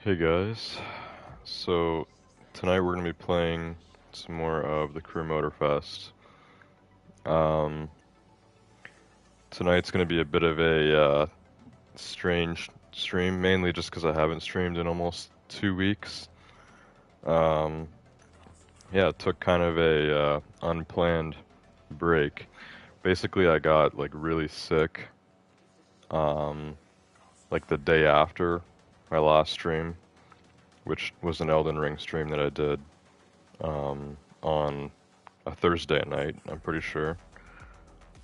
Hey guys, so tonight we're going to be playing some more of the Crew Motorfest. Um, Tonight's going to be a bit of a strange stream, mainly just because I haven't streamed in almost 2 weeks. Um, yeah, it took kind of a unplanned break. Basically, I got like really sick, um, like the day after my last stream, which was an Elden Ring stream that I did on a Thursday night, I'm pretty sure.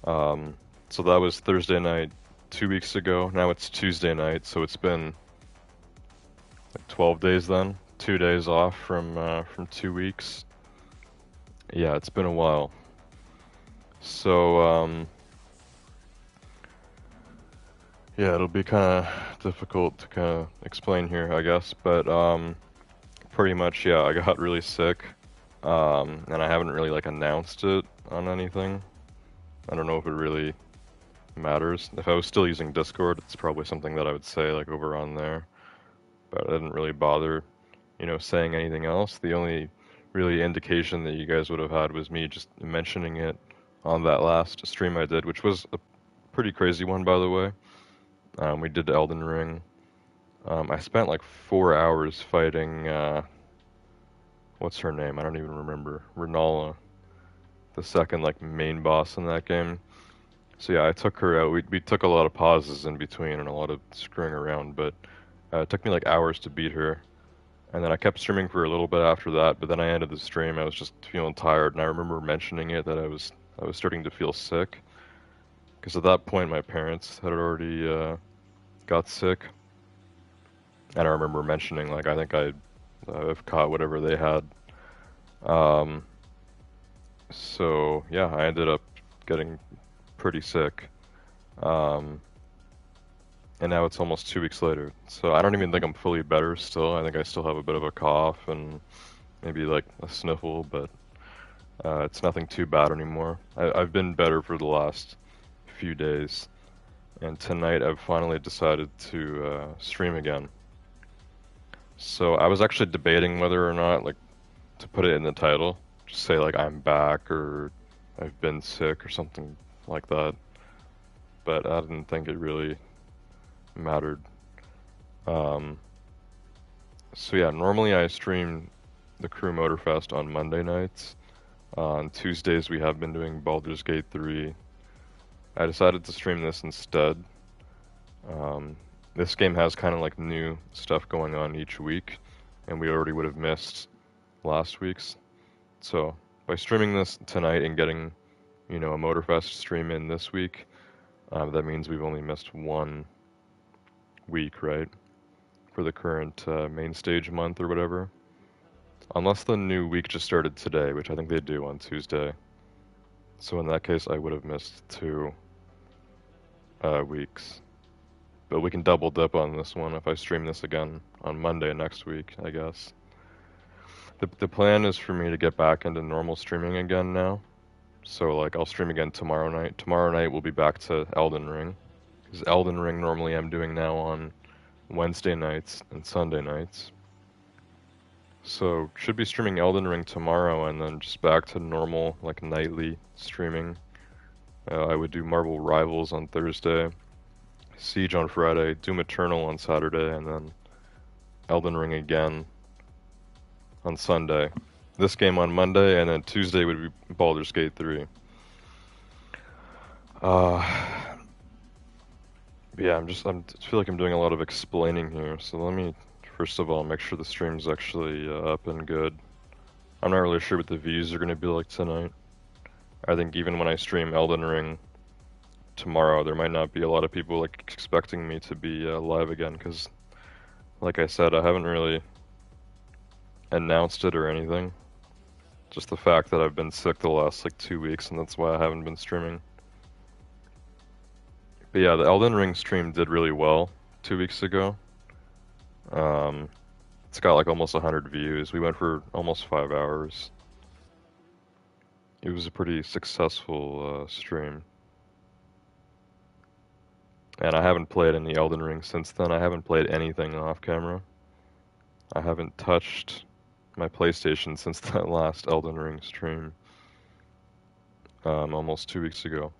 Um, so that was Thursday night 2 weeks ago. Now it's Tuesday night, so it's been like 12 days then. 2 days off from 2 weeks. Yeah, it's been a while. So yeah, it'll be kind of difficult to kind of explain here, I guess. But pretty much, yeah, I got really sick, and I haven't really like announced it on anything. I don't know if it really matters. If I was still using Discord, it's probably something that I would say like over on there. But I didn't really bother, saying anything else. The only really indication that you guys would have had was me just mentioning it on that last stream I did, which was a pretty crazy one, by the way. We did Elden Ring. I spent like 4 hours fighting, what's her name? I don't even remember. Renala, the second like main boss in that game. So yeah, I took her out. We took a lot of pauses in between and a lot of screwing around, but it took me like hours to beat her. And then I kept streaming for a little bit after that, but then I ended the stream. I was just feeling tired, and I remember mentioning it that I was starting to feel sick because at that point my parents had already got sick, and I remember mentioning like I think I've caught whatever they had. Um, so yeah, I ended up getting pretty sick. Um, and now it's almost 2 weeks later. So I don't even think I'm fully better still. I think I still have a bit of a cough and maybe like a sniffle, but it's nothing too bad anymore. I've been better for the last few days, and tonight I've finally decided to stream again. So I was actually debating whether or not like to put it in the title, just say like I'm back or I've been sick or something like that. But I didn't think it really mattered. Um, so yeah, normally I stream the Crew Motorfest on Monday nights. On Tuesdays we have been doing Baldur's Gate 3. I decided to stream this instead. Um, this game has kind of like new stuff going on each week, and we already would have missed last week's. So by streaming this tonight and getting, a Motorfest stream in this week, that means we've only missed 1 week, right? For the current main stage month or whatever. Unless the new week just started today, which I think they do on Tuesday. So in that case, I would have missed 2 weeks. But we can double dip on this one if I stream this again on Monday next week, I guess. The plan is for me to get back into normal streaming again now. So like I'll stream again tomorrow night. Tomorrow night we'll be back to Elden Ring. Because Elden Ring normally I'm doing now on Wednesday nights and Sunday nights. So should be streaming Elden Ring tomorrow and then just back to normal like nightly streaming. I would do Marvel Rivals on Thursday, Siege on Friday, Doom Eternal on Saturday, and then Elden Ring again on Sunday. This game on Monday, and then Tuesday would be Baldur's Gate 3. Uh, yeah, I feel like I'm doing a lot of explaining here, so let me first of all make sure the stream's actually up and good. I'm not really sure what the views are going to be like tonight. I think even when I stream Elden Ring tomorrow, there might not be a lot of people like expecting me to be live again, because like I said, I haven't really announced it or anything. Just the fact that I've been sick the last like 2 weeks, and that's why I haven't been streaming. But yeah, the Elden Ring stream did really well 2 weeks ago. Um, it's got like almost 100 views. We went for almost 5 hours. It was a pretty successful stream. And I haven't played any Elden Ring since then. I haven't played anything off camera. I haven't touched my PlayStation since that last Elden Ring stream, almost 2 weeks ago.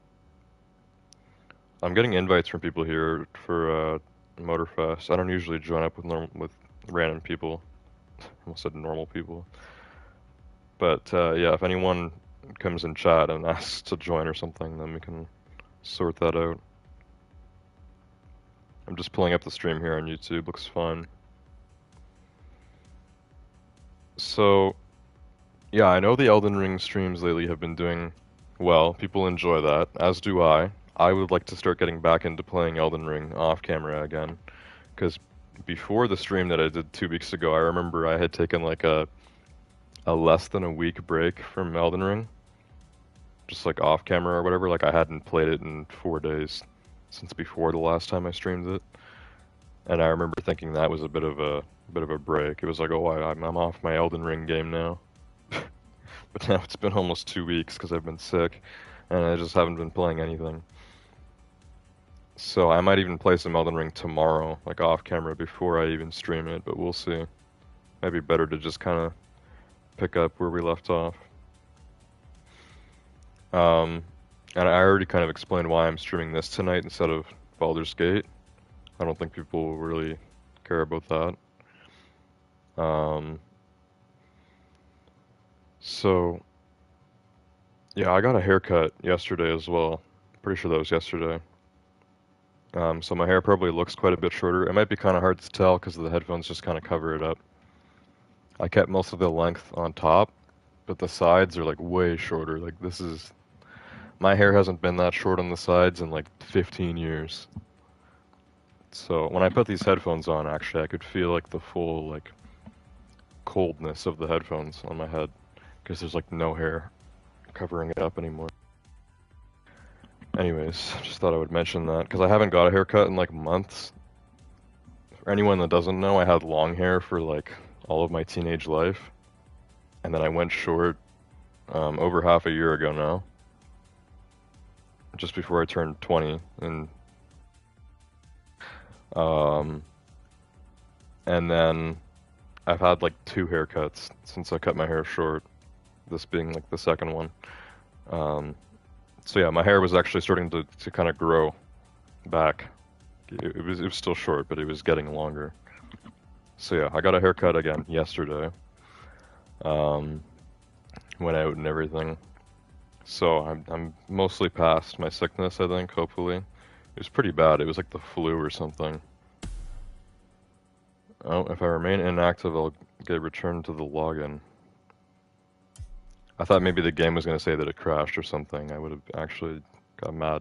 I'm getting invites from people here for Motorfest. I don't usually join up with with random people. I almost said normal people. But yeah, if anyone comes in chat and asks to join or something, then we can sort that out. I'm just pulling up the stream here on YouTube. Looks fun. So yeah, I know the Elden Ring streams lately have been doing well. People enjoy that, as do I. I would like to start getting back into playing Elden Ring off camera again, because before the stream that I did 2 weeks ago, I remember I had taken like a less than a week break from Elden Ring, just like off camera or whatever. Like I hadn't played it in 4 days since before the last time I streamed it, and I remember thinking that was a bit of a break. It was like, oh, I'm off my Elden Ring game now. But now it's been almost 2 weeks because I've been sick, and I just haven't been playing anything. So I might even play some Elden Ring tomorrow, like off camera, before I even stream it, but we'll see. Might be better to just kind of pick up where we left off. Um, and I already kind of explained why I'm streaming this tonight instead of Baldur's Gate. I don't think people will really care about that. So yeah, I got a haircut yesterday as well. Pretty sure that was yesterday. So my hair probably looks quite a bit shorter. It might be kind of hard to tell because the headphones just kind of cover it up. I kept most of the length on top, but the sides are like way shorter. Like my hair hasn't been that short on the sides in like 15 years. So when I put these headphones on, actually, I could feel like the full like coldness of the headphones on my head because there's like no hair covering it up anymore. Anyways, just thought I would mention that because I haven't got a haircut in like months. For anyone that doesn't know, I had long hair for like all of my teenage life, and then I went short over half a year ago now, just before I turned 20, um, and then I've had like 2 haircuts since I cut my hair short, this being like the second one. So yeah, my hair was actually starting to kind of grow back. It was still short, but it was getting longer. So yeah, I got a haircut again yesterday. Went out and everything. So I'm mostly past my sickness, I think, hopefully. It was pretty bad. It was like the flu or something. Oh, if I remain inactive, I'll get returned to the login. I thought maybe the game was going to say that it crashed or something. I would have actually got mad.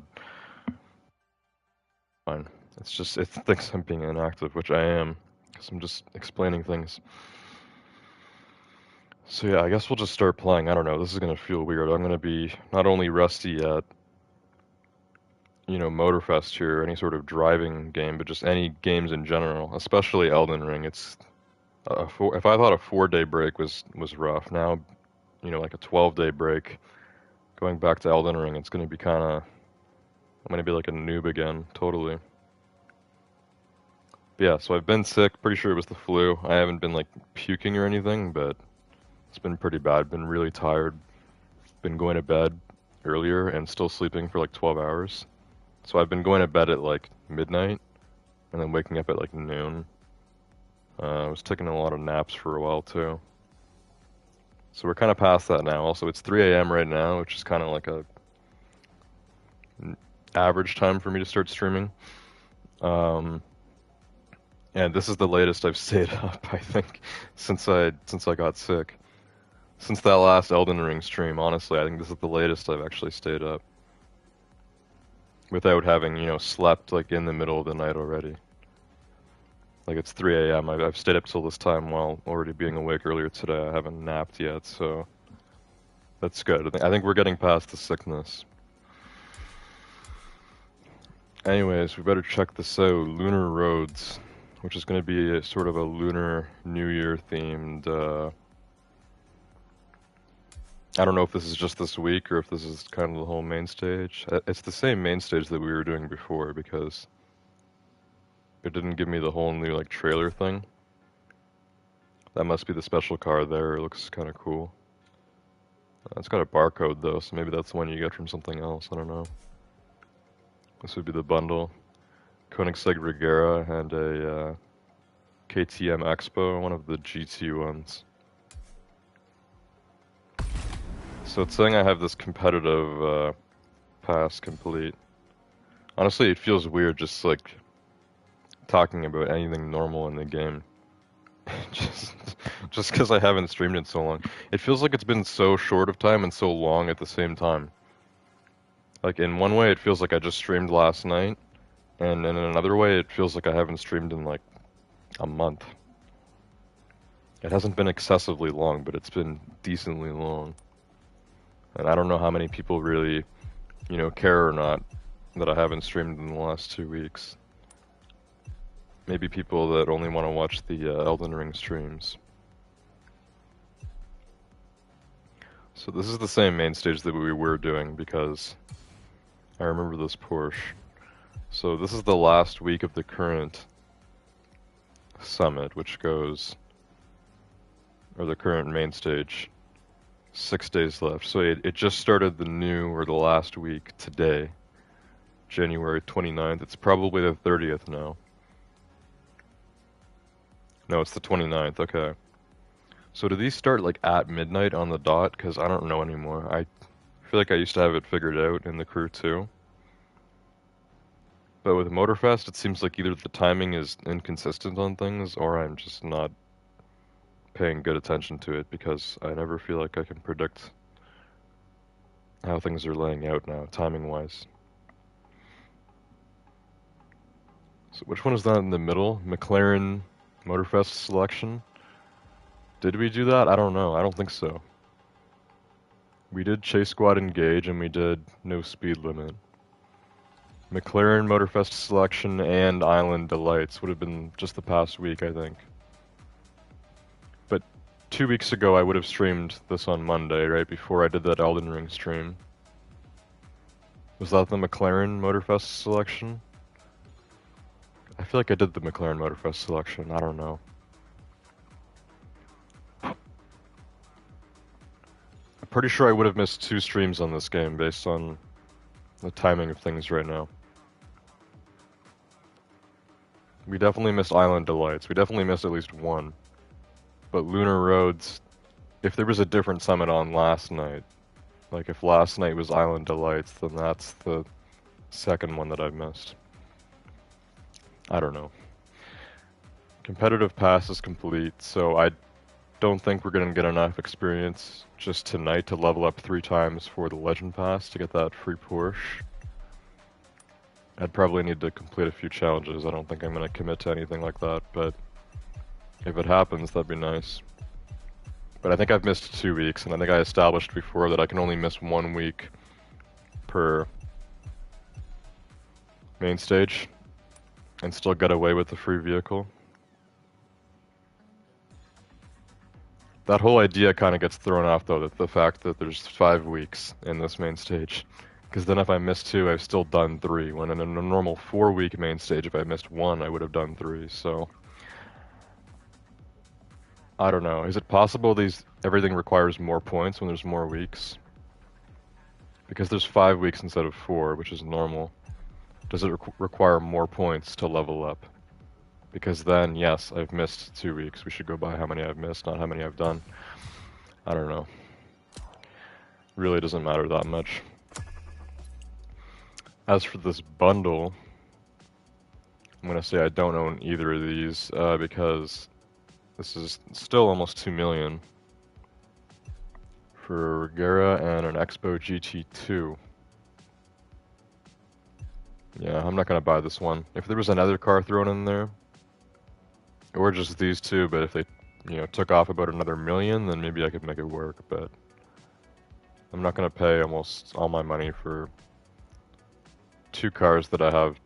Fine. It's just, it thinks I'm being inactive, which I am, because I'm just explaining things. So yeah, I guess we'll just start playing. I don't know, this is going to feel weird. I'm going to be not only rusty at, Motorfest here, any sort of driving game, but just any games in general, especially Elden Ring. It's, if I thought a 4-day break was rough, now, like a 12-day break, going back to Elden Ring, it's going to be kind of, I'm going to be like a noob again, totally. But yeah, so I've been sick, pretty sure it was the flu. I haven't been like puking or anything, but it's been pretty bad. Been really tired. Been going to bed earlier and still sleeping for like 12 hours. So I've been going to bed at like midnight and then waking up at like noon. I was taking a lot of naps for a while too. So we're kind of past that now. Also, it's 3 a.m. right now, which is kind of like a average time for me to start streaming. And this is the latest I've stayed up, I think, since I got sick. Since that last Elden Ring stream, honestly, I think this is the latest I've actually stayed up. Without having, slept like in the middle of the night already. Like it's 3 a.m. I've stayed up till this time while already being awake earlier today. I haven't napped yet, so that's good. I think we're getting past the sickness. Anyways, we better check this out. Lunar Roads, which is going to be a sort of a Lunar New Year themed. I don't know if this is just this week or if this is kind of the whole main stage. It's the same main stage that we were doing before because it didn't give me the whole new like trailer thing. That must be the special car there. It looks kind of cool. It's got a barcode though, so maybe that's the one you get from something else. I don't know. This would be the bundle. Koenigsegg Regera and a KTM Expo, one of the GT ones. So it's saying I have this competitive pass complete. Honestly, it feels weird just like talking about anything normal in the game. just because I haven't streamed it so long. It feels like it's been so short of time and so long at the same time. Like in one way it feels like I just streamed last night, and in another way it feels like I haven't streamed in like a month. It hasn't been excessively long, but it's been decently long. And I don't know how many people really, care or not that I haven't streamed in the last 2 weeks. Maybe people that only want to watch the Elden Ring streams. So this is the same main stage that we were doing because I remember this Porsche. So this is the last week of the current summit, which goes, or the current main stage, 6 days left. So it just started the new, or the last week today, January 29th. It's probably the 30th now. No, it's the 29th, okay. So do these start like at midnight on the dot? Because I don't know anymore. I feel like I used to have it figured out in the crew too. But with Motorfest, it seems like either the timing is inconsistent on things, or I'm just not paying good attention to it because I never feel like I can predict how things are laying out now, timing-wise. So which one is that in the middle? McLaren Motorfest selection? Did we do that? I don't know. I don't think so. We did Chase Squad Engage and we did No Speed Limit. McLaren Motorfest selection and Island Delights would have been just the past week, I think. But 2 weeks ago I would have streamed this on Monday, right before I did that Elden Ring stream. Was that the McLaren Motorfest selection? I feel like I did the McLaren Motorfest selection, I don't know. I'm pretty sure I would have missed 2 streams on this game based on the timing of things right now. We definitely missed Island Delights. We definitely missed at least one. But Lunar Roads, if there was a different summit on last night, like if last night was Island Delights, then that's the second one that I missed. I don't know. Competitive pass is complete, so I don't think we're going to get enough experience just tonight to level up 3 times for the Legend Pass to get that free Porsche. I'd probably need to complete a few challenges. I don't think I'm going to commit to anything like that, but if it happens, that'd be nice. But I think I've missed 2 weeks, and I think I established before that I can only miss 1 week per main stage and still get away with the free vehicle. That whole idea kind of gets thrown off, though, that the fact that there's 5 weeks in this main stage. Because then if I miss 2, I've still done 3, when in a normal 4-week main stage, if I missed 1, I would have done 3, so... I don't know. Is it possible everything requires more points when there's more weeks? Because there's 5 weeks instead of 4, which is normal. Does it require more points to level up? Because then, yes, I've missed 2 weeks. We should go by how many I've missed, not how many I've done. I don't know. Really doesn't matter that much. As for this bundle, I'm going to say I don't own either of these because this is still almost 2 million for a Regera and an Expo GT2. Yeah, I'm not going to buy this one. If there was another car thrown in there, or just these two, but if they, took off about another million, then maybe I could make it work, but I'm not going to pay almost all my money for 2 cars that I have,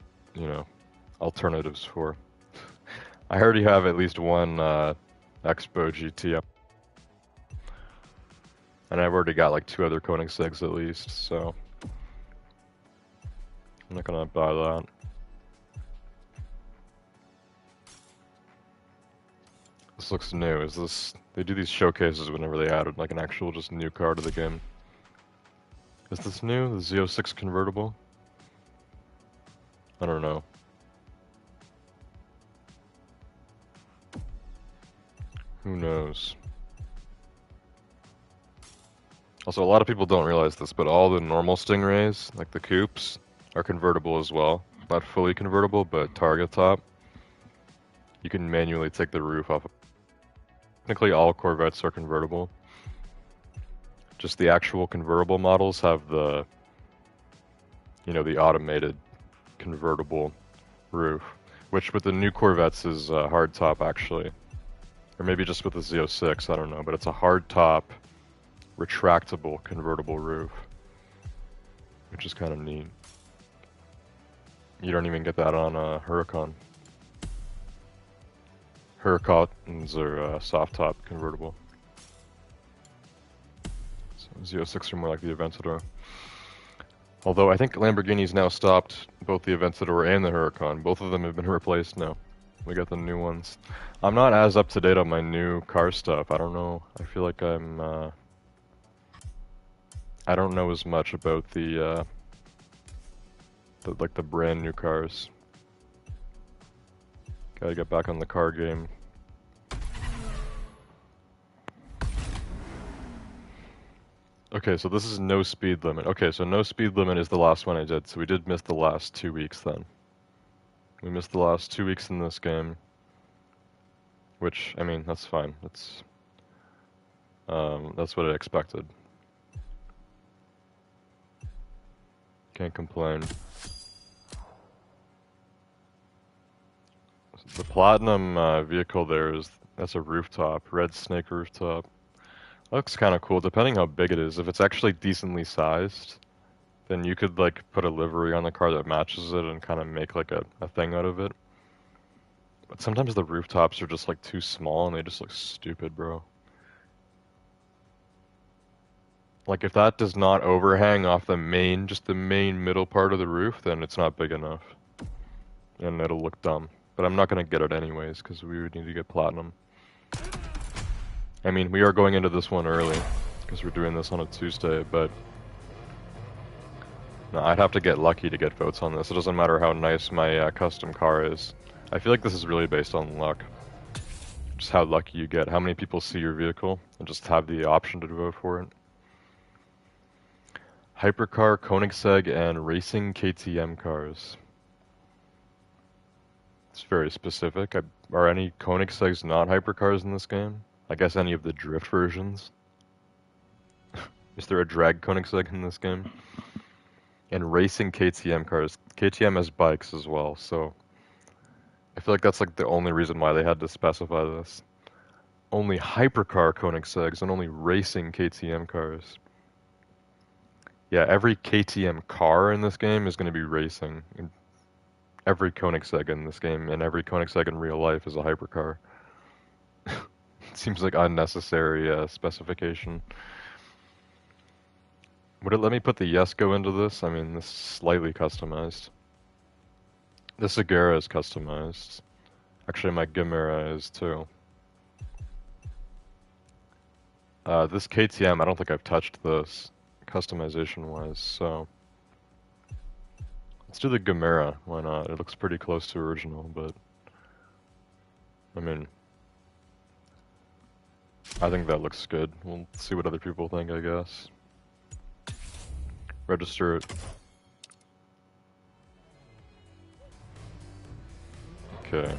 alternatives for. I already have at least one Expo GT, and I've already got like 2 other Koenigsegg's at least, so I'm not going to buy that. This looks new. Is this... They do these showcases whenever they added like an actual just new car to the game. Is this new? The Z06 convertible? I don't know. Who knows? Also, a lot of people don't realize this, but all the normal Stingrays, like the coupes, are convertible as well. Not fully convertible, but target top. You can manually take the roof off. Technically, all Corvettes are convertible. Just the actual convertible models have the, you know, the automated convertible roof, which with the new Corvettes is hard top actually. Or maybe just with the Z06, I don't know, but it's a hard top, retractable convertible roof, which is kind of neat. You don't even get that on Huracan. Huracans are soft top convertible. So Z06 are more like the Aventador. Although I think Lamborghini's now stopped both the Aventador and the Huracan. Both of them have been replaced now. We got the new ones. I'm not as up to date on my new car stuff. I don't know. I feel like I don't know as much about the brand new cars. Gotta get back on the car game. Okay, so this is no speed limit. Okay, so no speed limit is the last one I did, so we did miss the last 2 weeks then. We missed the last 2 weeks in this game. Which, I mean, that's fine. That's what I expected. Can't complain. The platinum vehicle there that's a rooftop, red snake rooftop. Looks kind of cool, depending how big it is. If it's actually decently sized, then you could like put a livery on the car that matches it and kind of make like a thing out of it. But sometimes the rooftops are just like too small and they just look stupid, bro. Like if that does not overhang off the main, just the main middle part of the roof, then it's not big enough. And it'll look dumb. But I'm not gonna get it anyways, because we would need to get platinum. I mean, we are going into this one early, because we're doing this on a Tuesday, but... No, I'd have to get lucky to get votes on this. It doesn't matter how nice my custom car is. I feel like this is really based on luck. Just how lucky you get, how many people see your vehicle, and just have the option to vote for it. Hypercar, Koenigsegg, and racing KTM cars. It's very specific. Are any Koenigsegg's not hypercars in this game? I guess any of the drift versions. Is there a drag Koenigsegg in this game? And racing KTM cars. KTM has bikes as well, so I feel like that's like the only reason why they had to specify this. Only hypercar Koenigsegg's and only racing KTM cars. Yeah, every KTM car in this game is going to be racing. And every Koenigsegg in this game and every Koenigsegg in real life is a hypercar. Seems like unnecessary specification. Would it let me put the Jesko into this? I mean, this is slightly customized. This Agera is customized. Actually, my Gemera is too. This KTM, I don't think I've touched this customization-wise, so... Let's do the Gemera, why not? It looks pretty close to original, but... I mean... I think that looks good. We'll see what other people think, I guess. Register it. Okay.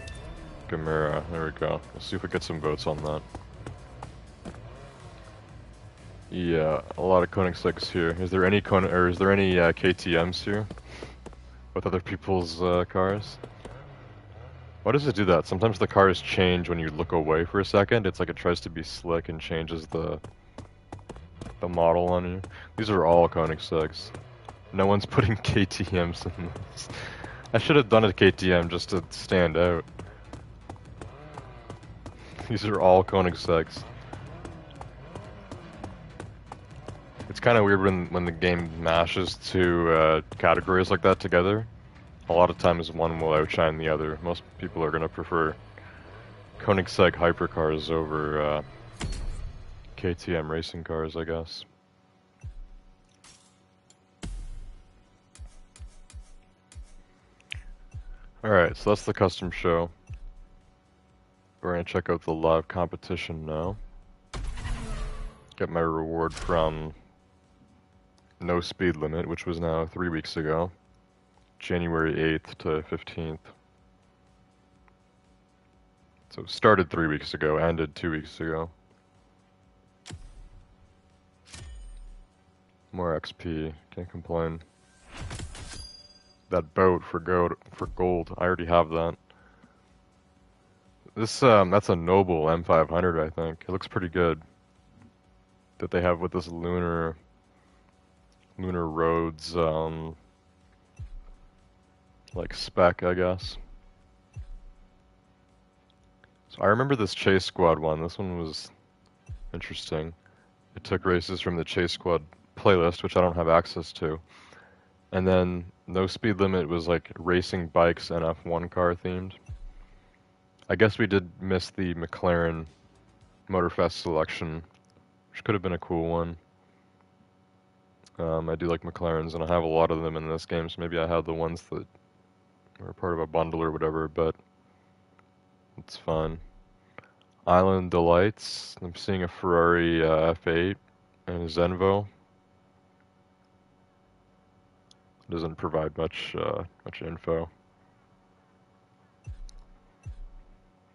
Gemera, there we go. Let's see if we get some votes on that. Yeah, a lot of Koenigseggs here. Is there any KTMs here? With other people's cars? Why does it do that? Sometimes the cars change when you look away for a second. It's like it tries to be slick and changes the model on you. These are all Koenigseggs. No one's putting KTMs in this. I should have done a KTM just to stand out. These are all Koenigseggs. It's kind of weird when the game mashes two categories like that together. A lot of times one will outshine the other. Most people are going to prefer Koenigsegg hypercars over KTM racing cars, I guess. Alright, so that's the custom show. We're gonna check out the live competition now. Get my reward from No Speed Limit, which was now 3 weeks ago. January 8th to 15th. So started 3 weeks ago, ended 2 weeks ago. More XP, can't complain. That boat for gold, I already have that. This that's a Noble M500, I think. It looks pretty good. That they have with this Lunar roads like spec, I guess. So I remember this Chase Squad one. This one was interesting. It took races from the Chase Squad playlist, which I don't have access to. And then No Speed Limit was like racing bikes and F1 car themed. I guess we did miss the McLaren Motorfest selection, which could have been a cool one. I do like McLarens, and I have a lot of them in this game, so maybe I had the ones that were part of a bundle or whatever, but it's fun. Island Delights. I'm seeing a Ferrari F8 and a Zenvo. Doesn't provide much info.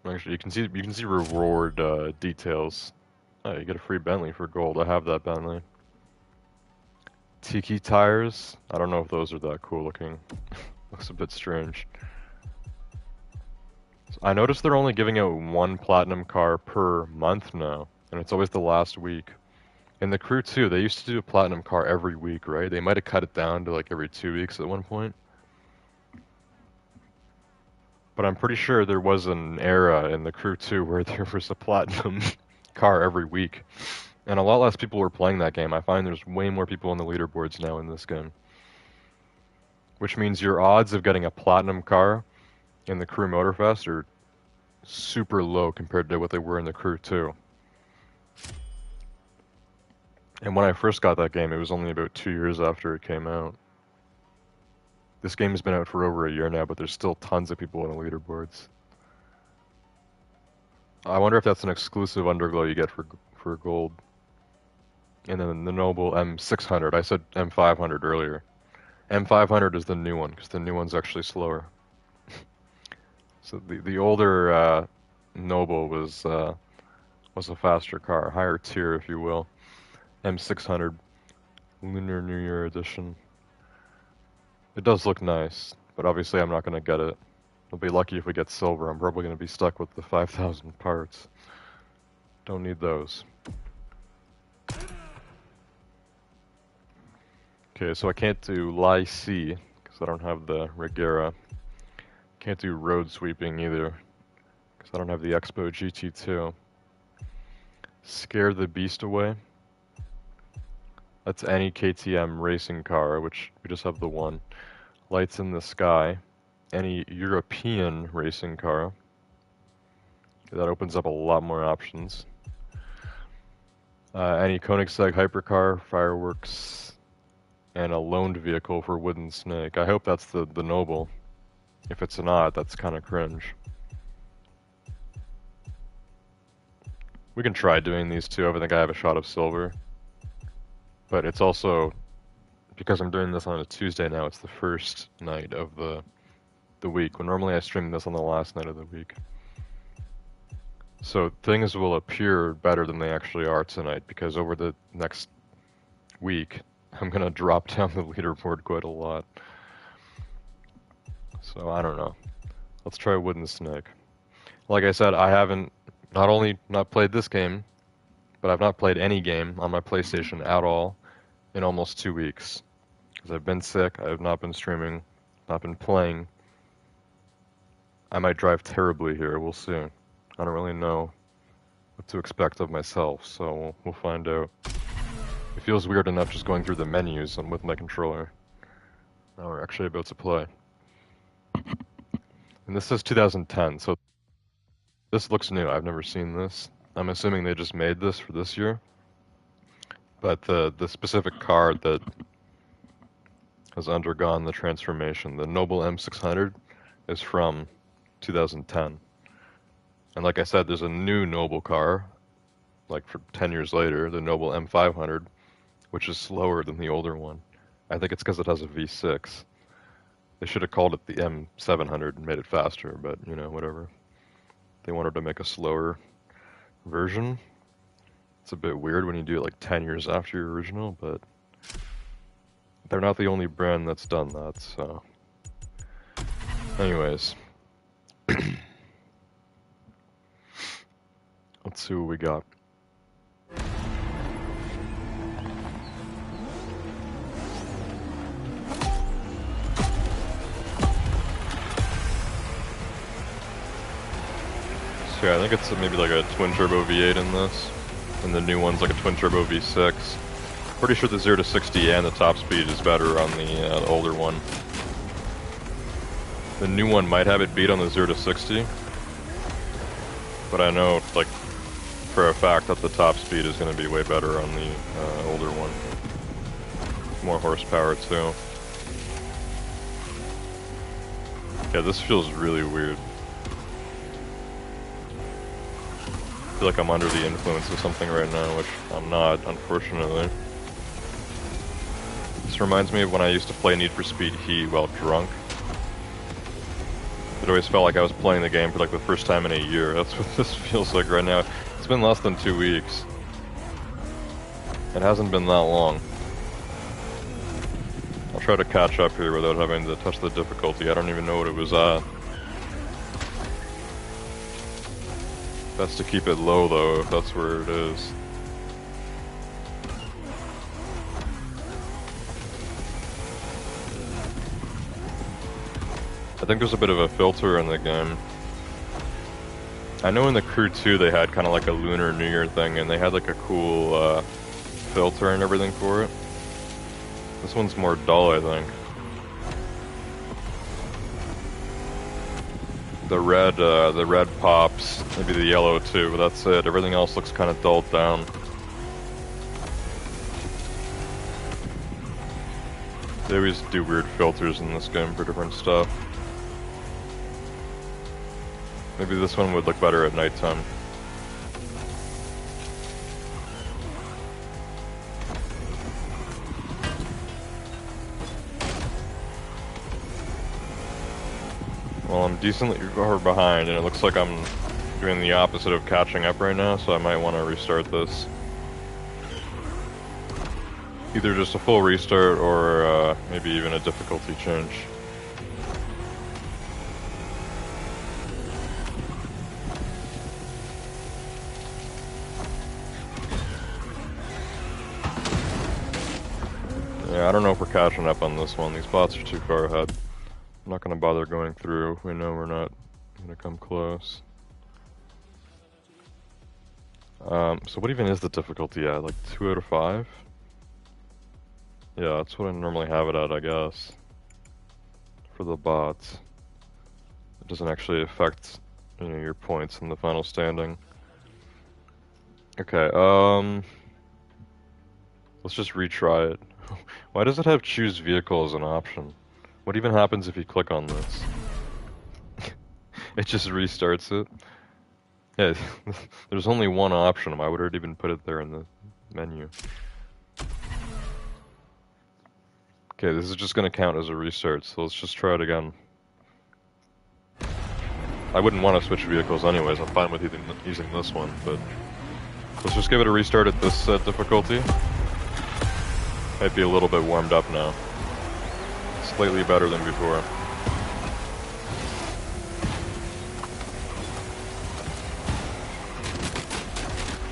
Actually, you can see reward details. Oh, you get a free Bentley for gold. I have that Bentley. Tiki tires. I don't know if those are that cool looking. Looks a bit strange. So I noticed they're only giving out one platinum car per month now, and it's always the last week. In the Crew 2, they used to do a platinum car every week, right? They might have cut it down to like every 2 weeks at one point. But I'm pretty sure there was an era in the Crew 2 where there was a platinum car every week. And a lot less people were playing that game. I find there's way more people on the leaderboards now in this game. Which means your odds of getting a platinum car in the Crew Motorfest are super low compared to what they were in the Crew 2. And when I first got that game, it was only about 2 years after it came out. This game has been out for over a year now, but there's still tons of people on the leaderboards. I wonder if that's an exclusive underglow you get for gold. And then the Noble M600. I said M500 earlier. M500 is the new one, because the new one's actually slower. So the older Noble was a faster car, higher tier, if you will. M600, Lunar New Year edition. It does look nice, but obviously I'm not going to get it. I'll be lucky if we get silver. I'm probably going to be stuck with the 5,000 parts. Don't need those. Okay, so I can't do Lie C, because I don't have the Regera. Can't do road sweeping either, because I don't have the Expo GT2. Scare the Beast Away. That's any KTM racing car, which we just have the one. Lights in the Sky. Any European racing car. That opens up a lot more options. Any Koenigsegg hypercar, fireworks, and a loaned vehicle for Wooden Snake. I hope that's the Noble. If it's not, that's kind of cringe. We can try doing these two. I think I have a shot of silver. But it's also, because I'm doing this on a Tuesday now, it's the first night of the week. When normally I stream this on the last night of the week. So things will appear better than they actually are tonight, because over the next week, I'm going to drop down the leaderboard quite a lot. So I don't know. Let's try Wooden Snake. Like I said, I haven't not only not played this game, but I've not played any game on my PlayStation at all in almost 2 weeks. Because I've been sick, I have not been streaming, not been playing. I might drive terribly here, we'll see. I don't really know what to expect of myself, so we'll find out. It feels weird enough just going through the menus and with my controller. Now we're actually about to play. And this says 2010, so This looks new. I've never seen this. I'm assuming they just made this for this year. But the specific car that has undergone the transformation, the Noble M600, is from 2010. And like I said, there's a new Noble car, like for 10 years later, the Noble M500, which is slower than the older one. I think it's because it has a V6. They should have called it the M700 and made it faster, but you know, whatever. They wanted to make a slower version. It's a bit weird when you do it like 10 years after your original, but they're not the only brand that's done that, so. Anyways. Let's see what we got. So yeah, I think it's maybe like a twin turbo V8 in this, and the new one's like a twin turbo V6. Pretty sure the 0 to 60 and the top speed is better on the older one. The new one might have it beat on the 0 to 60, but I know like for a fact that the top speed is going to be way better on the older one. More horsepower too. Yeah, this feels really weird. I feel like I'm under the influence of something right now, which I'm not, unfortunately. This reminds me of when I used to play Need for Speed Heat while drunk. It always felt like I was playing the game for like the first time in a year. That's what this feels like right now. It's been less than 2 weeks. It hasn't been that long. I'll try to catch up here without having to touch the difficulty. I don't even know what it was at. Best to keep it low though, if that's where it is. I think there's a bit of a filter in the game. I know in the Crew 2 they had kind of like a Lunar New Year thing, and they had like a cool filter and everything for it. This one's more dull, I think. The red pops, maybe the yellow too, but that's it. Everything else looks kind of dulled down. They always do weird filters in this game for different stuff. Maybe this one would look better at nighttime. Well, I'm decently far behind, and it looks like I'm doing the opposite of catching up right now, so I might want to restart this. Either just a full restart, or maybe even a difficulty change. Yeah, I don't know if we're catching up on this one. These bots are too far ahead. I'm not going to bother going through. We know we're not going to come close. So what even is the difficulty at? Like 2 out of 5? Yeah, that's what I normally have it at, I guess. For the bots. It doesn't actually affect, you know, your points in the final standing. Okay, let's just retry it. Why does it have choose vehicle as an option? What even happens if you click on this? It just restarts it. Yeah, there's only one option. Why would it even put it there in the menu? Okay, this is just gonna count as a restart, so let's just try it again. I wouldn't want to switch vehicles anyways, I'm fine with using this one, but let's just give it a restart at this difficulty. Might be a little bit warmed up now. Slightly better than before.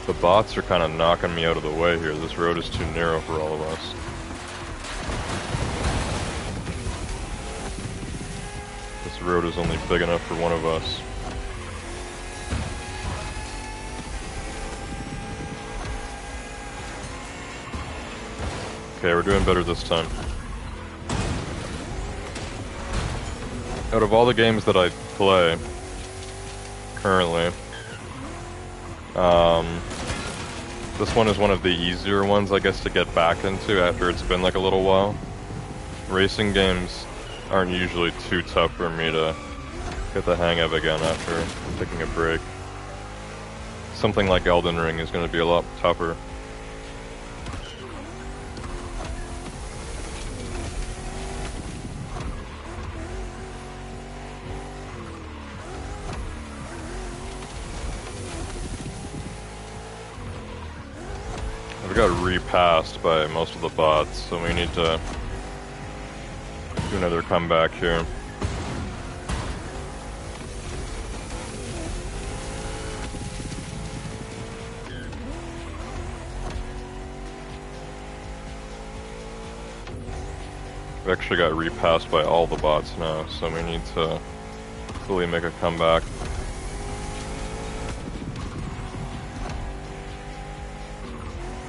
The bots are kind of knocking me out of the way here. This road is too narrow for all of us. This road is only big enough for one of us. Okay, we're doing better this time. Out of all the games that I play currently, This one is one of the easier ones, I guess, to get back into after it's been like a little while. Racing games aren't usually too tough for me to get the hang of again after taking a break. Something like Elden Ring is going to be a lot tougher. We got repassed by most of the bots, so we need to do another comeback here. We actually got repassed by all the bots now, so we need to fully make a comeback.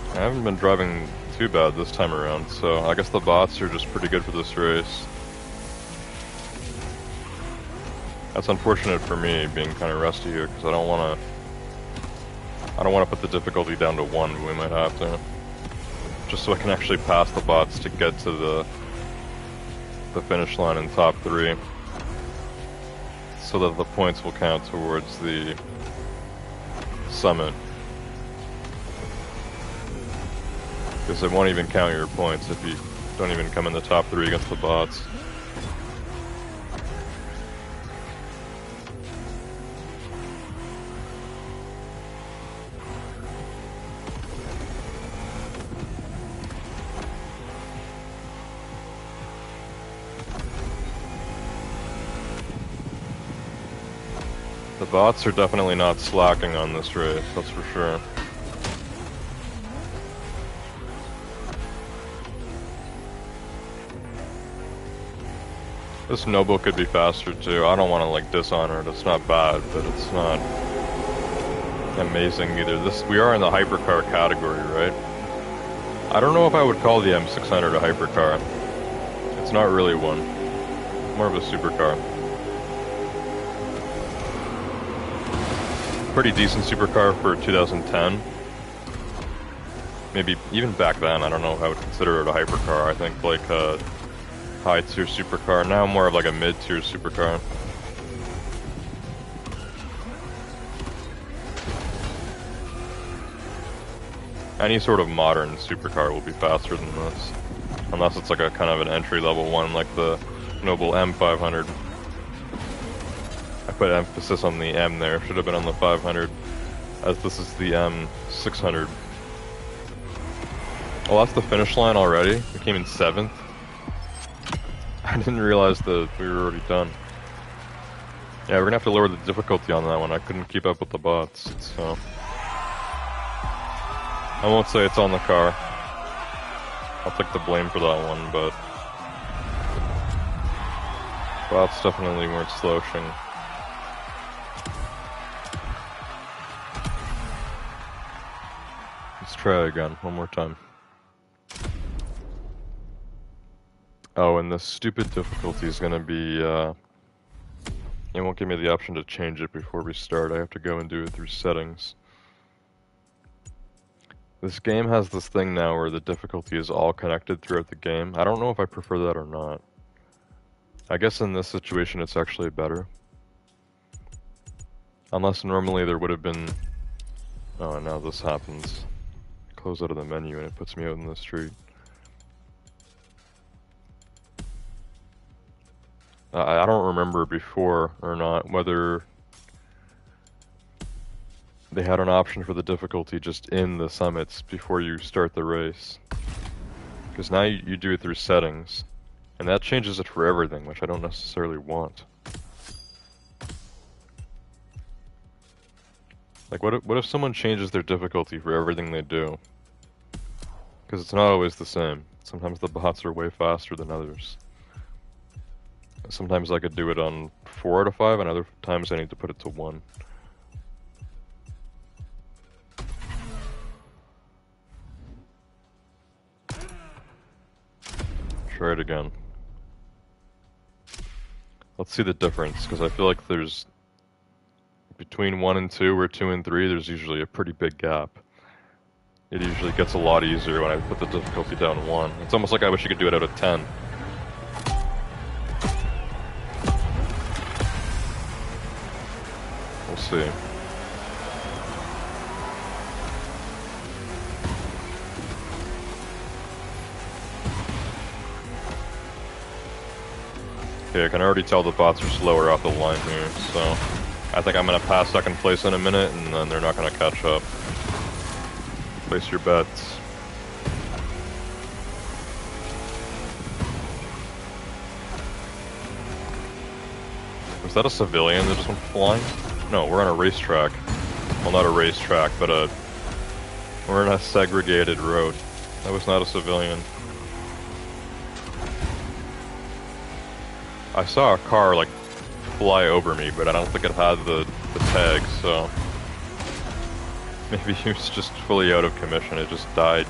I haven't been driving too bad this time around, so I guess the bots are just pretty good for this race. That's unfortunate for me, being kind of rusty here, because I don't want to put the difficulty down to 1, but we might have to. Just so I can actually pass the bots to get to the finish line in top 3. So that the points will count towards the summit. Because it won't even count your points if you don't even come in the top 3 against the bots. The bots are definitely not slacking on this race, that's for sure. This Noble could be faster too. I don't want to like dishonor it. It's not bad, but it's not amazing either. We are in the hypercar category, right? I don't know if I would call the M600 a hypercar. It's not really one. More of a supercar. Pretty decent supercar for 2010. Maybe even back then, I don't know if I would consider it a hypercar. I think like a high-tier supercar. Now more of like a mid-tier supercar. Any sort of modern supercar will be faster than this. Unless it's like a kind of an entry-level one like the Noble M500. I put emphasis on the M there, should have been on the 500, as this is the M600. Oh, that's the finish line already? We came in 7th? I didn't realize that we were already done. Yeah, we're gonna have to lower the difficulty on that one. I couldn't keep up with the bots, so... I won't say it's on the car. I'll take the blame for that one, but... bots definitely weren't slouching. Let's try again, one more time. Oh, and the stupid difficulty is gonna be, it won't give me the option to change it before we start. I have to go and do it through settings. This game has this thing now where the difficulty is all connected throughout the game. I don't know if I prefer that or not. I guess in this situation it's actually better. Unless normally there would have been... Oh, now this happens. Close out of the menu and it puts me out in the street. I don't remember before or not whether they had an option for the difficulty just in the summits before you start the race. Because now you do it through settings, and that changes it for everything, which I don't necessarily want. Like, what if someone changes their difficulty for everything they do? Because it's not always the same. Sometimes the bots are way faster than others. Sometimes I could do it on 4 out of 5, and other times I need to put it to 1. Try it again. Let's see the difference, because I feel like there's between 1 and 2 or 2 and 3, there's usually a pretty big gap. It usually gets a lot easier when I put the difficulty down to 1. It's almost like I wish you could do it out of 10. We'll see. Okay, I can already tell the bots are slower off the line here, so I think I'm gonna pass second place in a minute, and then they're not gonna catch up. Place your bets. Was that a civilian that just went flying? No, we're on a racetrack. Well, not a racetrack, but we're in a segregated road. That was not a civilian. I saw a car, like, fly over me, but I don't think it had the tag, so... Maybe he was just fully out of commission, it just died.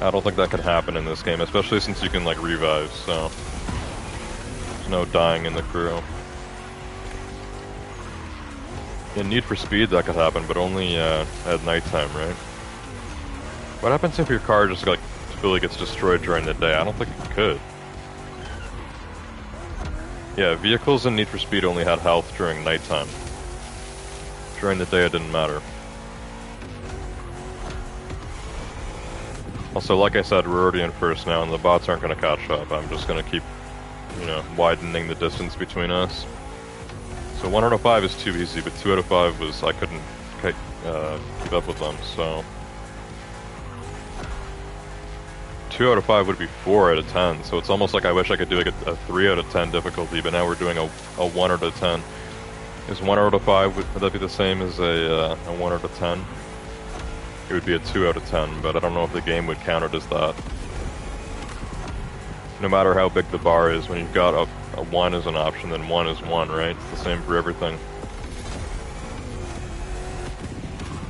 I don't think that can happen in this game, especially since you can, like, revive, so... There's no dying in the crew. In Need for Speed that could happen, but only at nighttime, right? What happens if your car just, like, fully gets destroyed during the day? I don't think it could. Yeah, vehicles in Need for Speed only had health during nighttime. During the day it didn't matter. Also, like I said, we're already in first now, and the bots aren't going to catch up. I'm just going to keep, you know, widening the distance between us. So 1 out of 5 is too easy, but 2 out of 5 was, I couldn't keep up with them, so... 2 out of 5 would be 4 out of 10, so it's almost like I wish I could do like a 3 out of 10 difficulty, but now we're doing a 1 out of 10. Is 1 out of 5, would that be the same as a 1 out of 10? It would be a 2 out of 10, but I don't know if the game would count it as that. No matter how big the bar is, when you've got a 1 as an option, then 1 is 1, right? It's the same for everything.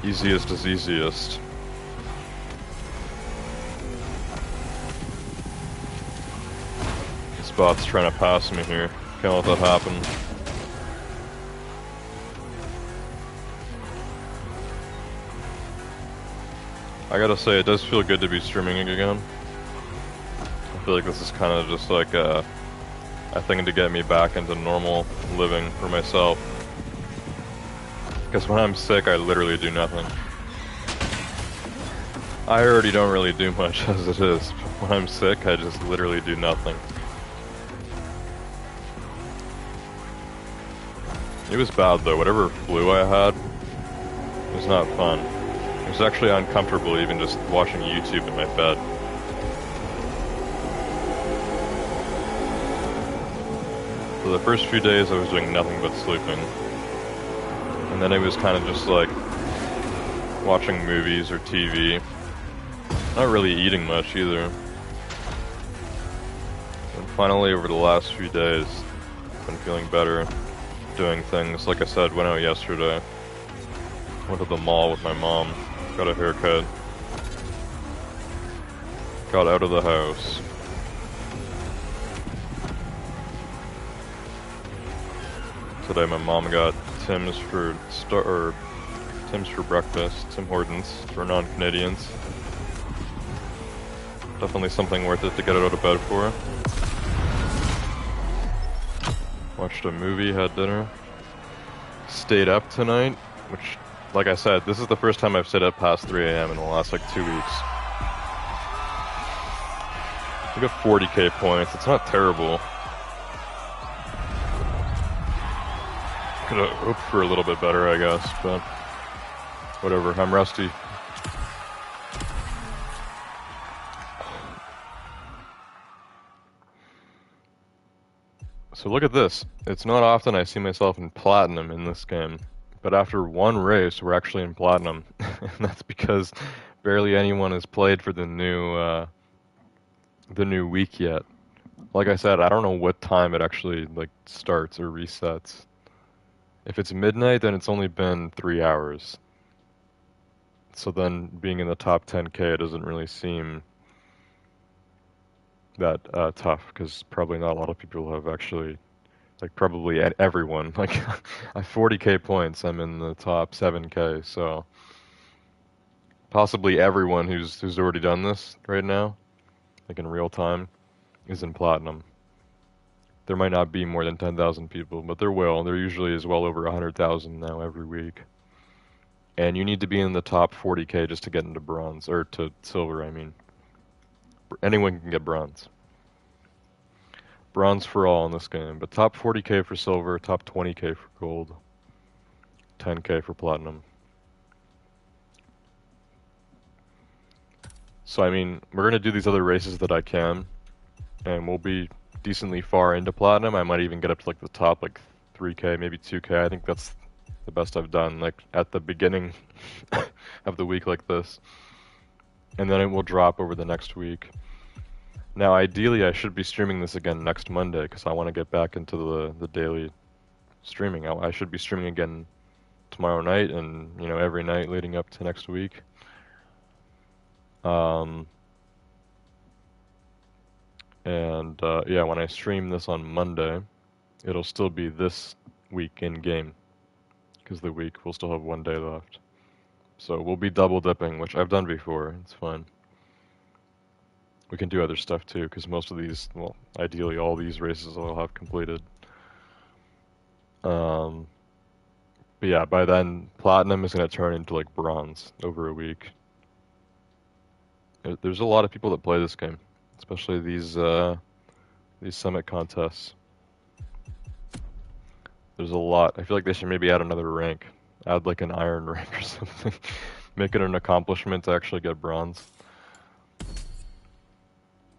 Easiest is easiest. This bot's trying to pass me here. Can't let that happen. I gotta say, it does feel good to be streaming again. I feel like this is kind of just like a thing to get me back into normal living for myself. Because when I'm sick, I literally do nothing. I already don't really do much as it is. But when I'm sick, I just literally do nothing. It was bad though. Whatever flu I had, it was not fun. It was actually uncomfortable even just watching YouTube in my bed. For the first few days I was doing nothing but sleeping. And then it was kind of just like watching movies or TV. Not really eating much either. And finally over the last few days, I've been feeling better. Doing things, like I said, went out yesterday. Went to the mall with my mom. Got a haircut. Got out of the house. Today my mom got Tim's for breakfast. Tim Hortons for non-Canadians. Definitely something worth it to get out of bed for. Watched a movie, had dinner. Stayed up tonight, which, like I said, this is the first time I've stayed up past 3 AM in the last, like, 2 weeks. I got 40k points, it's not terrible. Could've hoped for a little bit better, I guess, but... whatever, I'm rusty. So look at this. It's not often I see myself in Platinum in this game. But after one race, we're actually in Platinum. And that's because barely anyone has played for the new week yet. Like I said, I don't know what time it actually like starts or resets. If it's midnight, then it's only been 3 hours. So then being in the top 10k doesn't really seem that tough, because probably not a lot of people have actually Like probably everyone. Like I have 40K points. I'm in the top 7K. So possibly everyone who's already done this right now, like in real time, is in platinum. There might not be more than 10,000 people, but there will. There usually is well over 100,000 now every week. And you need to be in the top 40K just to get into bronze, or to silver, I mean. Anyone can get bronze. Bronze for all in this game, but top 40K for silver, top 20K for gold, 10K for platinum. So I mean, we're gonna do these other races that I can, and we'll be decently far into platinum. I might even get up to like the top like 3K, maybe 2K. I think that's the best I've done, like at the beginning of the week like this. And then it will drop over the next week. Now, ideally, I should be streaming this again next Monday because I want to get back into the daily streaming. I should be streaming again tomorrow night and, you know, every night leading up to next week. Um, yeah, when I stream this on Monday, it'll still be this week in game because the week will still have 1 day left. So we'll be double dipping, which I've done before. It's fine. We can do other stuff too because most of these, well, ideally all these races I'll have completed. But yeah, by then platinum is going to turn into like bronze over a week. There's a lot of people that play this game, especially these summit contests. There's a lot. I feel like they should maybe add another rank. Add like an iron rank or something. Make it an accomplishment to actually get bronze.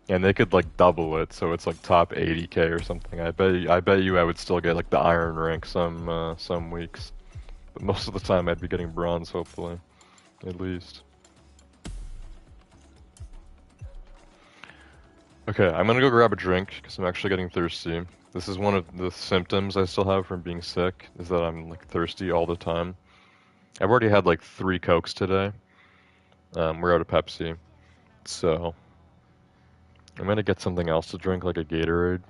And they could like double it, so it's like top 80K or something. I bet you I would still get like the iron rank some weeks. But most of the time I'd be getting bronze, hopefully. At least. Okay, I'm gonna go grab a drink because I'm actually getting thirsty. This is one of the symptoms I still have from being sick, is that I'm like thirsty all the time. I've already had like 3 Cokes today. We're out of Pepsi. So I'm gonna get something else to drink, like a Gatorade.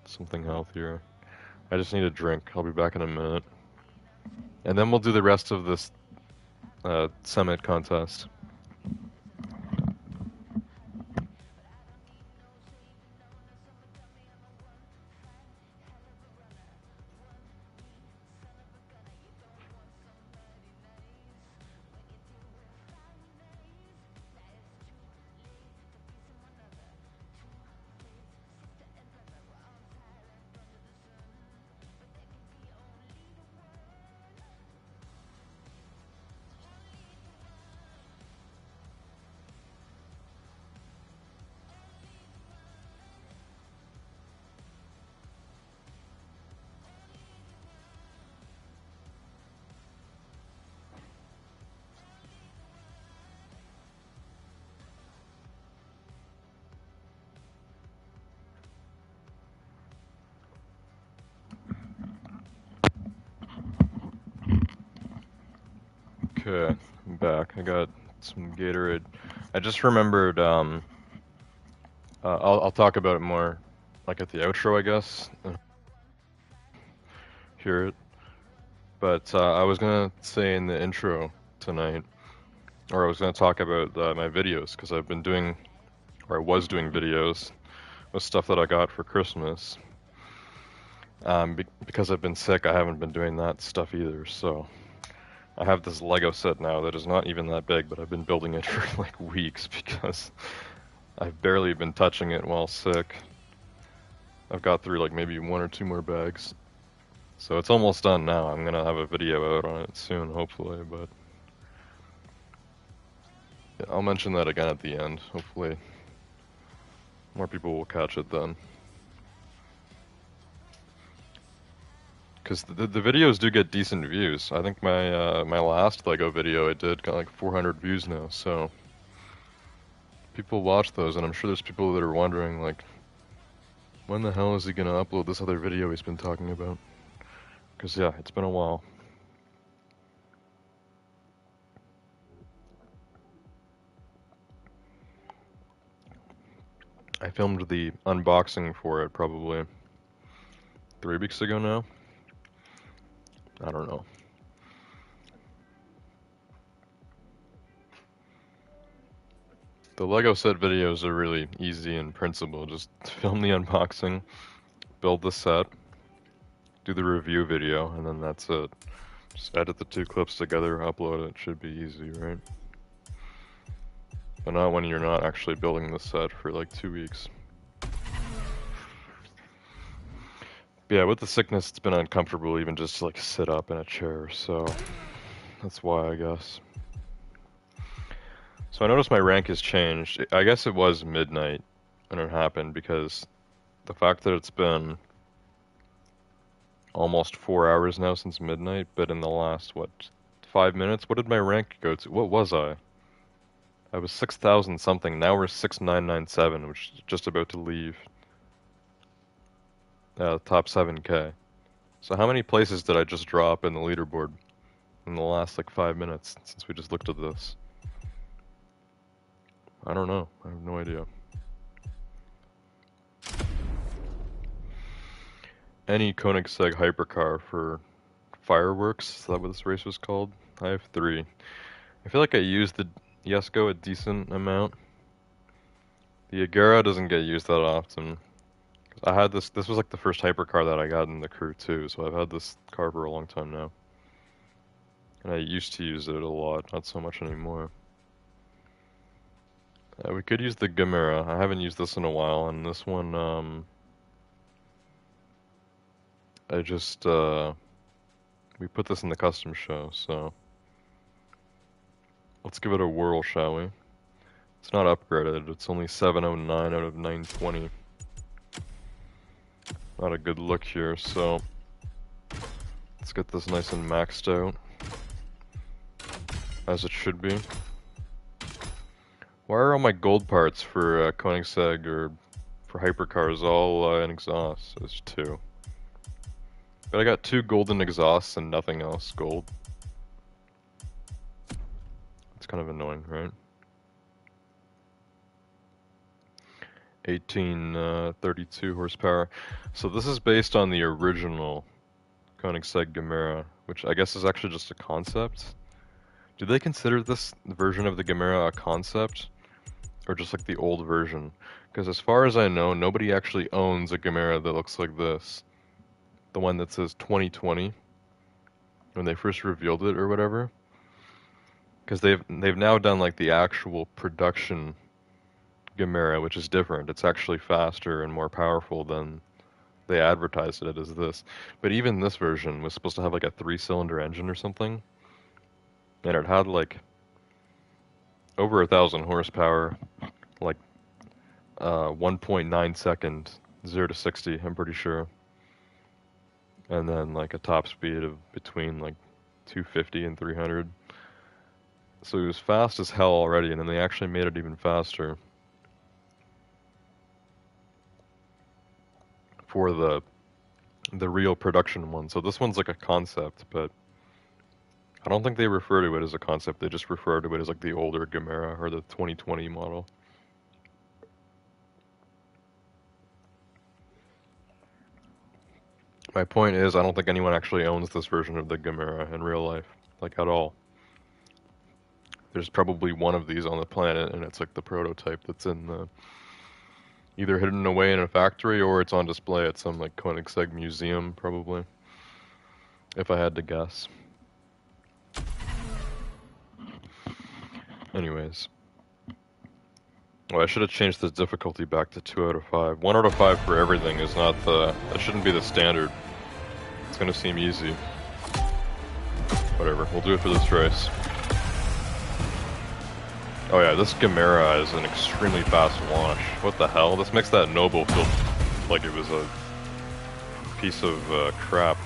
Something healthier. I just need a drink. I'll be back in a minute. And then we'll do the rest of this summit contest. Okay, I'm back. I got some Gatorade. I just remembered, I'll talk about it more, like at the outro, I guess. Hear it. But I was gonna say in the intro tonight, or I was gonna talk about my videos, because I've been doing, or I was doing videos with stuff that I got for Christmas. Because I've been sick, I haven't been doing that stuff either, so I have this Lego set now that is not even that big, but I've been building it for like weeks because I've barely been touching it while sick. I've got through like maybe 1 or 2 more bags. So it's almost done now. I'm gonna have a video out on it soon, hopefully, but yeah, I'll mention that again at the end. Hopefully more people will catch it then. Because the videos do get decent views. I think my last Lego video I did got like 400 views now, so people watch those, and I'm sure there's people that are wondering like, when the hell is he gonna upload this other video he's been talking about? Because yeah, it's been a while. I filmed the unboxing for it probably 3 weeks ago now. I don't know. The Lego set videos are really easy in principle. Just film the unboxing, build the set, do the review video, and then that's it. Just edit the 2 clips together, upload it. Should be easy, right? But not when you're not actually building the set for like 2 weeks. But yeah, with the sickness, it's been uncomfortable even just to like sit up in a chair, so that's why, I guess. So I noticed my rank has changed. I guess it was midnight when it happened, because the fact that it's been almost 4 hours now since midnight, but in the last, what, 5 minutes? What did my rank go to? What was I? I was 6,000 something. Now we're 6,997, which is just about to leave top 7K. So how many places did I just drop in the leaderboard in the last like 5 minutes since we just looked at this? I don't know. I have no idea. Any Koenigsegg hypercar for fireworks? Is that what this race was called? I have 3. I feel like I used the Jesko a decent amount. The Agera doesn't get used that often. I had this was like the first hypercar that I got in the crew too, so I've had this car for a long time now. And I used to use it a lot, not so much anymore. We could use the Gamera. I haven't used this in a while, and this one, I just, we put this in the custom show, so let's give it a whirl, shall we? It's not upgraded, it's only 709 out of 920. Not a good look here, so let's get this nice and maxed out, as it should be. Why are all my gold parts for Koenigsegg or for hypercars all in exhaust? There's 2. But I got 2 golden exhausts and nothing else gold. It's kind of annoying, right? 1832 horsepower. So this is based on the original Koenigsegg Gamera, which I guess is actually just a concept. Do they consider this version of the Gamera a concept? Or just like the old version? Because as far as I know, nobody actually owns a Gamera that looks like this. The one that says 2020 when they first revealed it or whatever. Because they've now done like the actual production Gamera, which is different. It's actually faster and more powerful than they advertised it as this. But even this version was supposed to have like a 3-cylinder engine or something. And it had like over 1,000 horsepower, like 1.9 second, 0 to 60, I'm pretty sure. And then like a top speed of between like 250 and 300. So it was fast as hell already, and then they actually made it even faster for the real production one. So this one's like a concept, but I don't think they refer to it as a concept. They just refer to it as like the older Gamera or the 2020 model. My point is, I don't think anyone actually owns this version of the Gamera in real life, like at all. There's probably one of these on the planet, and it's like the prototype that's in the either hidden away in a factory or it's on display at some like Koenigsegg museum, probably, if I had to guess. Anyways. Oh, I should have changed the difficulty back to 2 out of 5. 1 out of 5 for everything is not the... That shouldn't be the standard. It's gonna seem easy. Whatever, we'll do it for this race. Oh yeah, this Gamera is an extremely fast launch. What the hell? This makes that Noble feel like it was a piece of crap.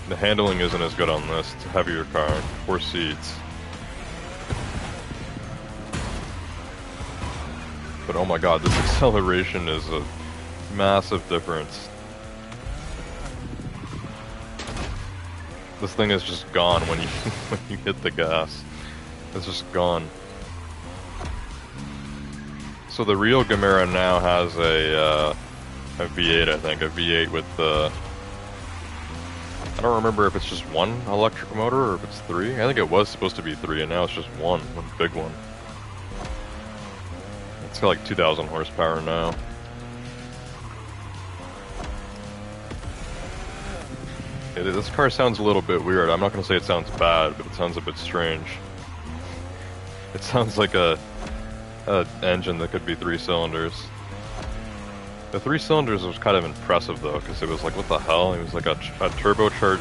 The handling isn't as good on this. It's a heavier car. 4 seats. But oh my god, this acceleration is a massive difference. This thing is just gone when you when you hit the gas. It's just gone. So the real Gamera now has a a V8, I think. A V8 with the... I don't remember if it's just one electric motor or if it's three. I think it was supposed to be three, and now it's just one big one. It's got like 2,000 horsepower now. This car sounds a little bit weird. I'm not going to say it sounds bad, but it sounds a bit strange. It sounds like a engine that could be 3 cylinders. The 3 cylinders was kind of impressive though, because it was like, what the hell? It was like a turbocharged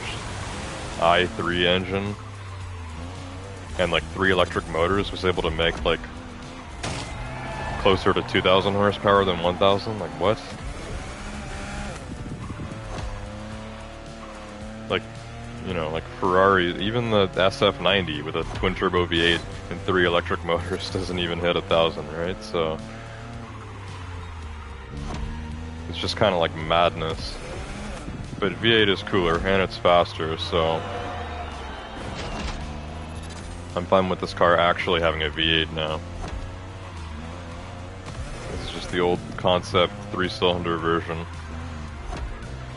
i3 engine, and like 3 electric motors, was able to make like closer to 2,000 horsepower than 1,000. Like what? Like, you know, like Ferrari, even the SF90 with a twin turbo V8 and 3 electric motors doesn't even hit 1,000, right? So it's just kind of like madness. But V8 is cooler and it's faster, so I'm fine with this car actually having a V8 now. This is just the old concept 3-cylinder version,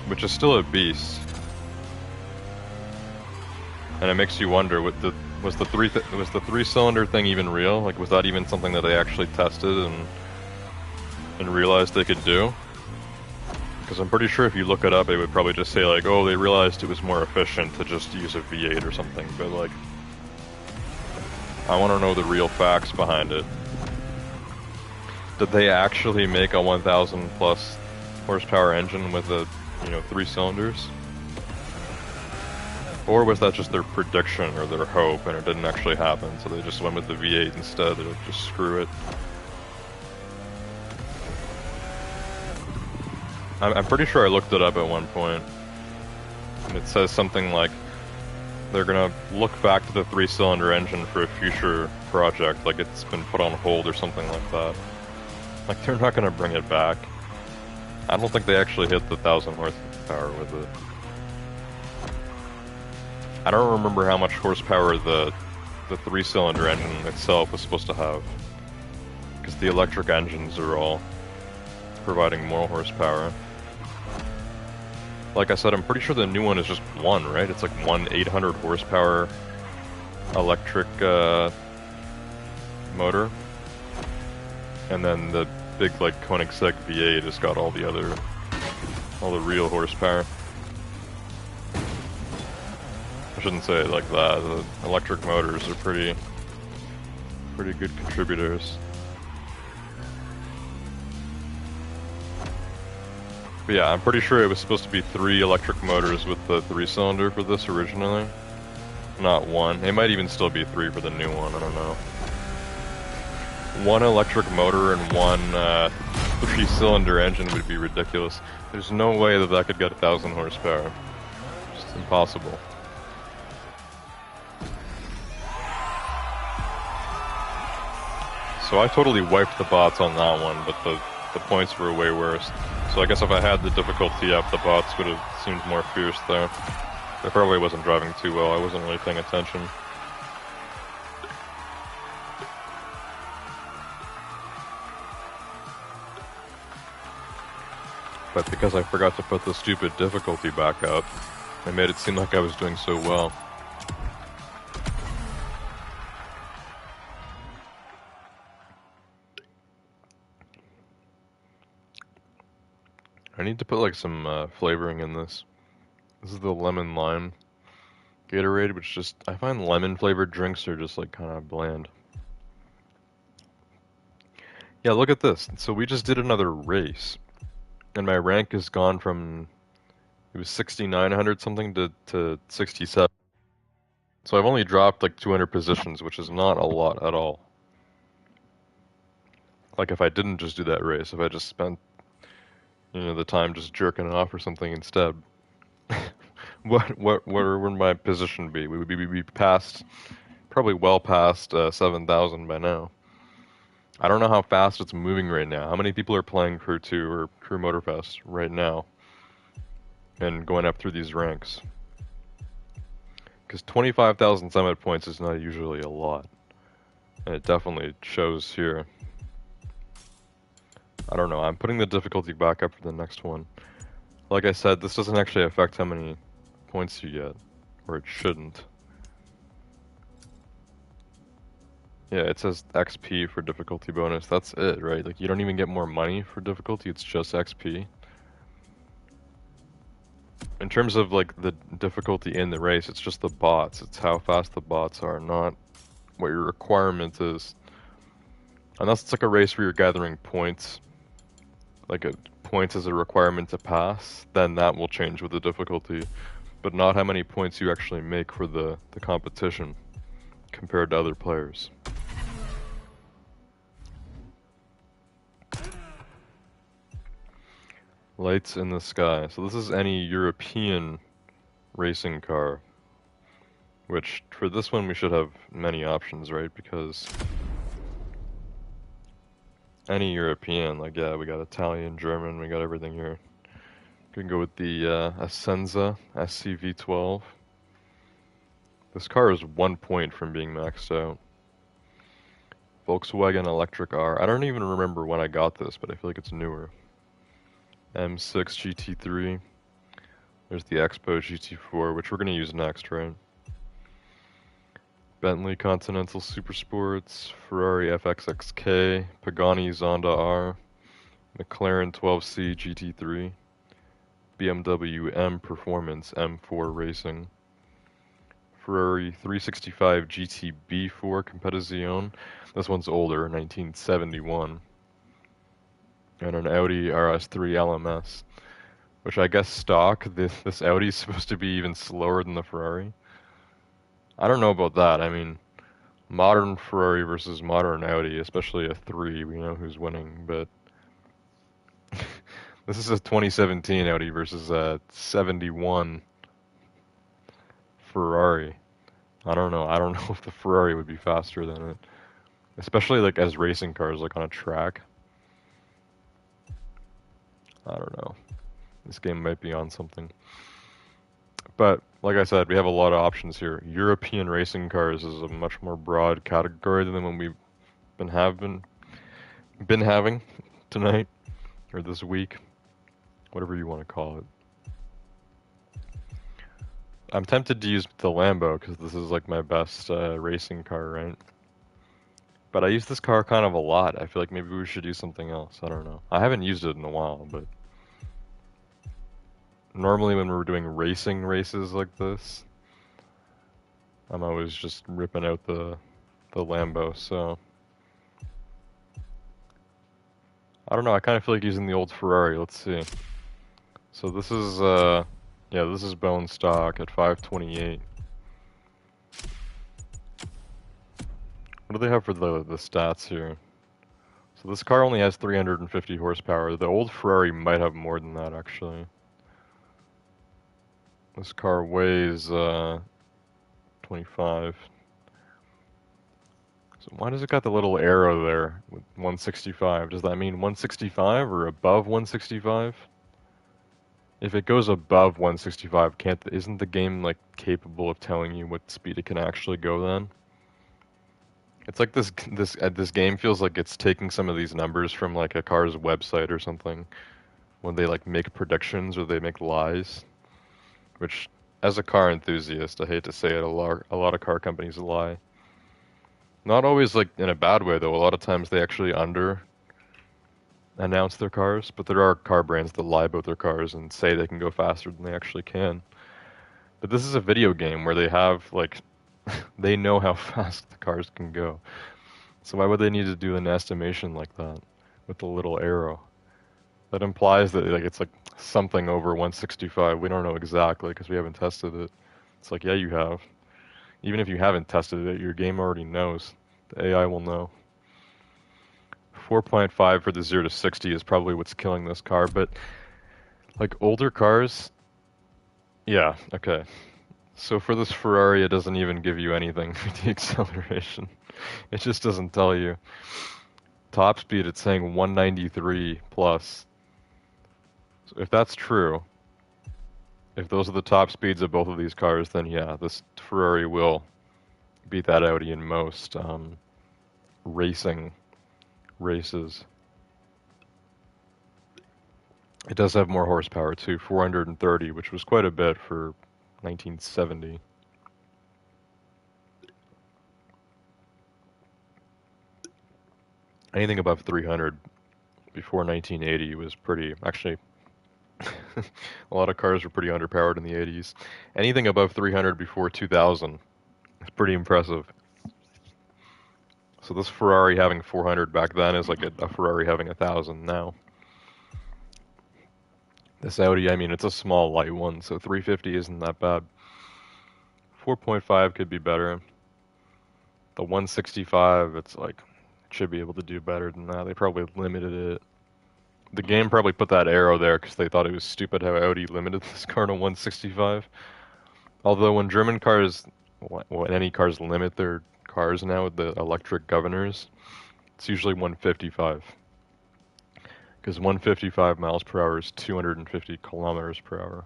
which is still a beast. And it makes you wonder, was the 3-cylinder thing even real? Like, was that even something that they actually tested and realized they could do? Because I'm pretty sure if you look it up, it would probably just say like, oh, they realized it was more efficient to just use a V8 or something. But like, I want to know the real facts behind it. Did they actually make a 1,000 plus horsepower engine with a, 3 cylinders? Or was that just their prediction or their hope and it didn't actually happen, so they just went with the V8 instead and just screw it? I'm pretty sure I looked it up at one point, and it says something like they're gonna look back to the 3-cylinder engine for a future project, like it's been put on hold or something like that. Like, they're not gonna bring it back. I don't think they actually hit the 1,000 horsepower with it. I don't remember how much horsepower the 3-cylinder engine itself was supposed to have, because the electric engines are all providing more horsepower. Like I said, I'm pretty sure the new one is just one, right? It's like one 800 horsepower electric motor, and then the big like Koenigsegg V8 has got all the real horsepower. I shouldn't say it like that. The electric motors are pretty good contributors. But yeah, I'm pretty sure it was supposed to be 3 electric motors with the 3-cylinder for this originally. Not 1. It might even still be 3 for the new one, I don't know. 1 electric motor and 1 3-cylinder engine would be ridiculous. There's no way that could get 1,000 horsepower. Just impossible. So I totally wiped the bots on that one, but the points were way worse. So I guess if I had the difficulty up, the bots would have seemed more fierce there. I probably wasn't driving too well, I wasn't really paying attention. But because I forgot to put the stupid difficulty back up, it made it seem like I was doing so well. I need to put like some flavoring in this. This is the lemon lime Gatorade, which just, I find lemon flavored drinks are just like kind of bland. Yeah, look at this. So we just did another race, and my rank has gone from, it was 6,900 something to 67. So I've only dropped like 200 positions, which is not a lot at all. Like if I didn't just do that race, if I just spent the time just jerking off or something instead. Where would my position be? We would be past, probably well past 7,000 by now. I don't know how fast it's moving right now. How many people are playing Crew 2 or Crew Motorfest right now and going up through these ranks? Because 25,000 summit points is not usually a lot. And it definitely shows here. I don't know. I'm putting the difficulty back up for the next one. Like I said, this doesn't actually affect how many points you get, or it shouldn't. Yeah, it says XP for difficulty bonus. That's it, right? Like, you don't even get more money for difficulty, it's just XP. In terms of, like, the difficulty in the race, it's just the bots. It's how fast the bots are, not what your requirement is. Unless it's like a race where you're gathering points, like points as a requirement to pass, then that will change with the difficulty. But not how many points you actually make for the competition compared to other players. Lights in the sky. So this is any European racing car. Which, for this one, we should have many options, right? Because any European, like, yeah, we got Italian, German, we got everything here. We can go with the Essenza SCV12. This car is 1 point from being maxed out. Volkswagen Electric R. I don't even remember when I got this, but I feel like it's newer. M6 GT3. There's the Expo GT4, which we're going to use next, right? Bentley Continental Supersports, Ferrari FXXK, Pagani Zonda R, McLaren 12C GT3, BMW M Performance M4 Racing, Ferrari 365 GTB4 Competizione. This one's older, 1971. And an Audi RS3 LMS, which I guess stock, this Audi is supposed to be even slower than the Ferrari. I don't know about that. I mean, modern Ferrari versus modern Audi, especially a 3, we know who's winning, but this is a 2017 Audi versus a 71 Ferrari. I don't know. I don't know if the Ferrari would be faster than it, especially like as racing cars, like on a track. I don't know. This game might be on something. But like I said, we have a lot of options here. European racing cars is a much more broad category than what we've been having tonight or this week, whatever you want to call it. I'm tempted to use the Lambo because this is like my best racing car, right? But I use this car kind of a lot. I feel like maybe we should do something else. I don't know. I haven't used it in a while, but normally when we're doing racing races like this, I'm always just ripping out the Lambo, so I don't know, I kind of feel like using the old Ferrari. Let's see. So this is yeah, this is bone stock at 528. What do they have for the stats here? So this car only has 350 horsepower. The old Ferrari might have more than that, actually. This car weighs 25. So why does it got the little arrow there with 165? Does that mean 165 or above 165? If it goes above 165, isn't the game like capable of telling you what speed it can actually go then? It's like this game feels like it's taking some of these numbers from like a car's website or something when they like make predictions or they make lies, which as a car enthusiast, I hate to say it, a lot of car companies lie. Not always like in a bad way though. A lot of times they actually under announce their cars, but there are car brands that lie about their cars and say they can go faster than they actually can. But this is a video game where they have like they know how fast the cars can go. So why would they need to do an estimation like that with the little arrow? That implies that like it's like something over 165. We don't know exactly because we haven't tested it. It's like, yeah, you have. Even if you haven't tested it, your game already knows. The AI will know. 4.5 for the 0 to 60 is probably what's killing this car, but like older cars, yeah, okay. So for this Ferrari, it doesn't even give you anything for the acceleration. It just doesn't tell you. Top speed, it's saying 193 plus. So if that's true, if those are the top speeds of both of these cars, then yeah, this Ferrari will beat that Audi in most racing races. It does have more horsepower too, 430, which was quite a bit for 1970. Anything above 300 before 1980 was pretty, actually, a lot of cars were pretty underpowered in the 80s. Anything above 300 before 2000 is pretty impressive. So this Ferrari having 400 back then is like a Ferrari having 1,000 now. This Audi, I mean, it's a small light one, so 350 isn't that bad. 4.5 could be better. The 165, it's like, it should be able to do better than that. They probably limited it. The game probably put that arrow there because they thought it was stupid how Audi limited this car to 165. Although when German cars, when any cars limit their cars now with the electric governors, it's usually 155. Because 155 miles per hour is 250 kilometers per hour.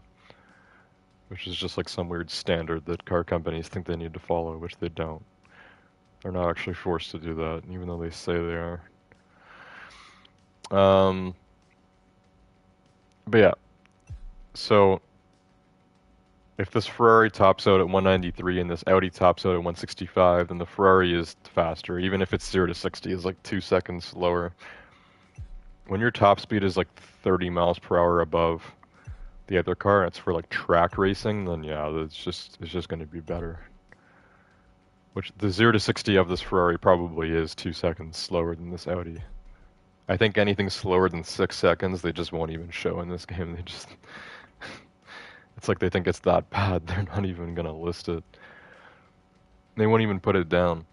Which is just like some weird standard that car companies think they need to follow, which they don't. They're not actually forced to do that, even though they say they are. But yeah, so if this Ferrari tops out at 193 and this Audi tops out at 165, then the Ferrari is faster, even if it's 0 to 60 is like 2 seconds slower. When your top speed is like 30 miles per hour above the other car, and it's for like track racing, then yeah, it's just going to be better. Which the 0 to 60 of this Ferrari probably is 2 seconds slower than this Audi. I think anything slower than 6 seconds, they just won't even show in this game. They just... It's like they think it's that bad, they're not even gonna list it. They won't even put it down.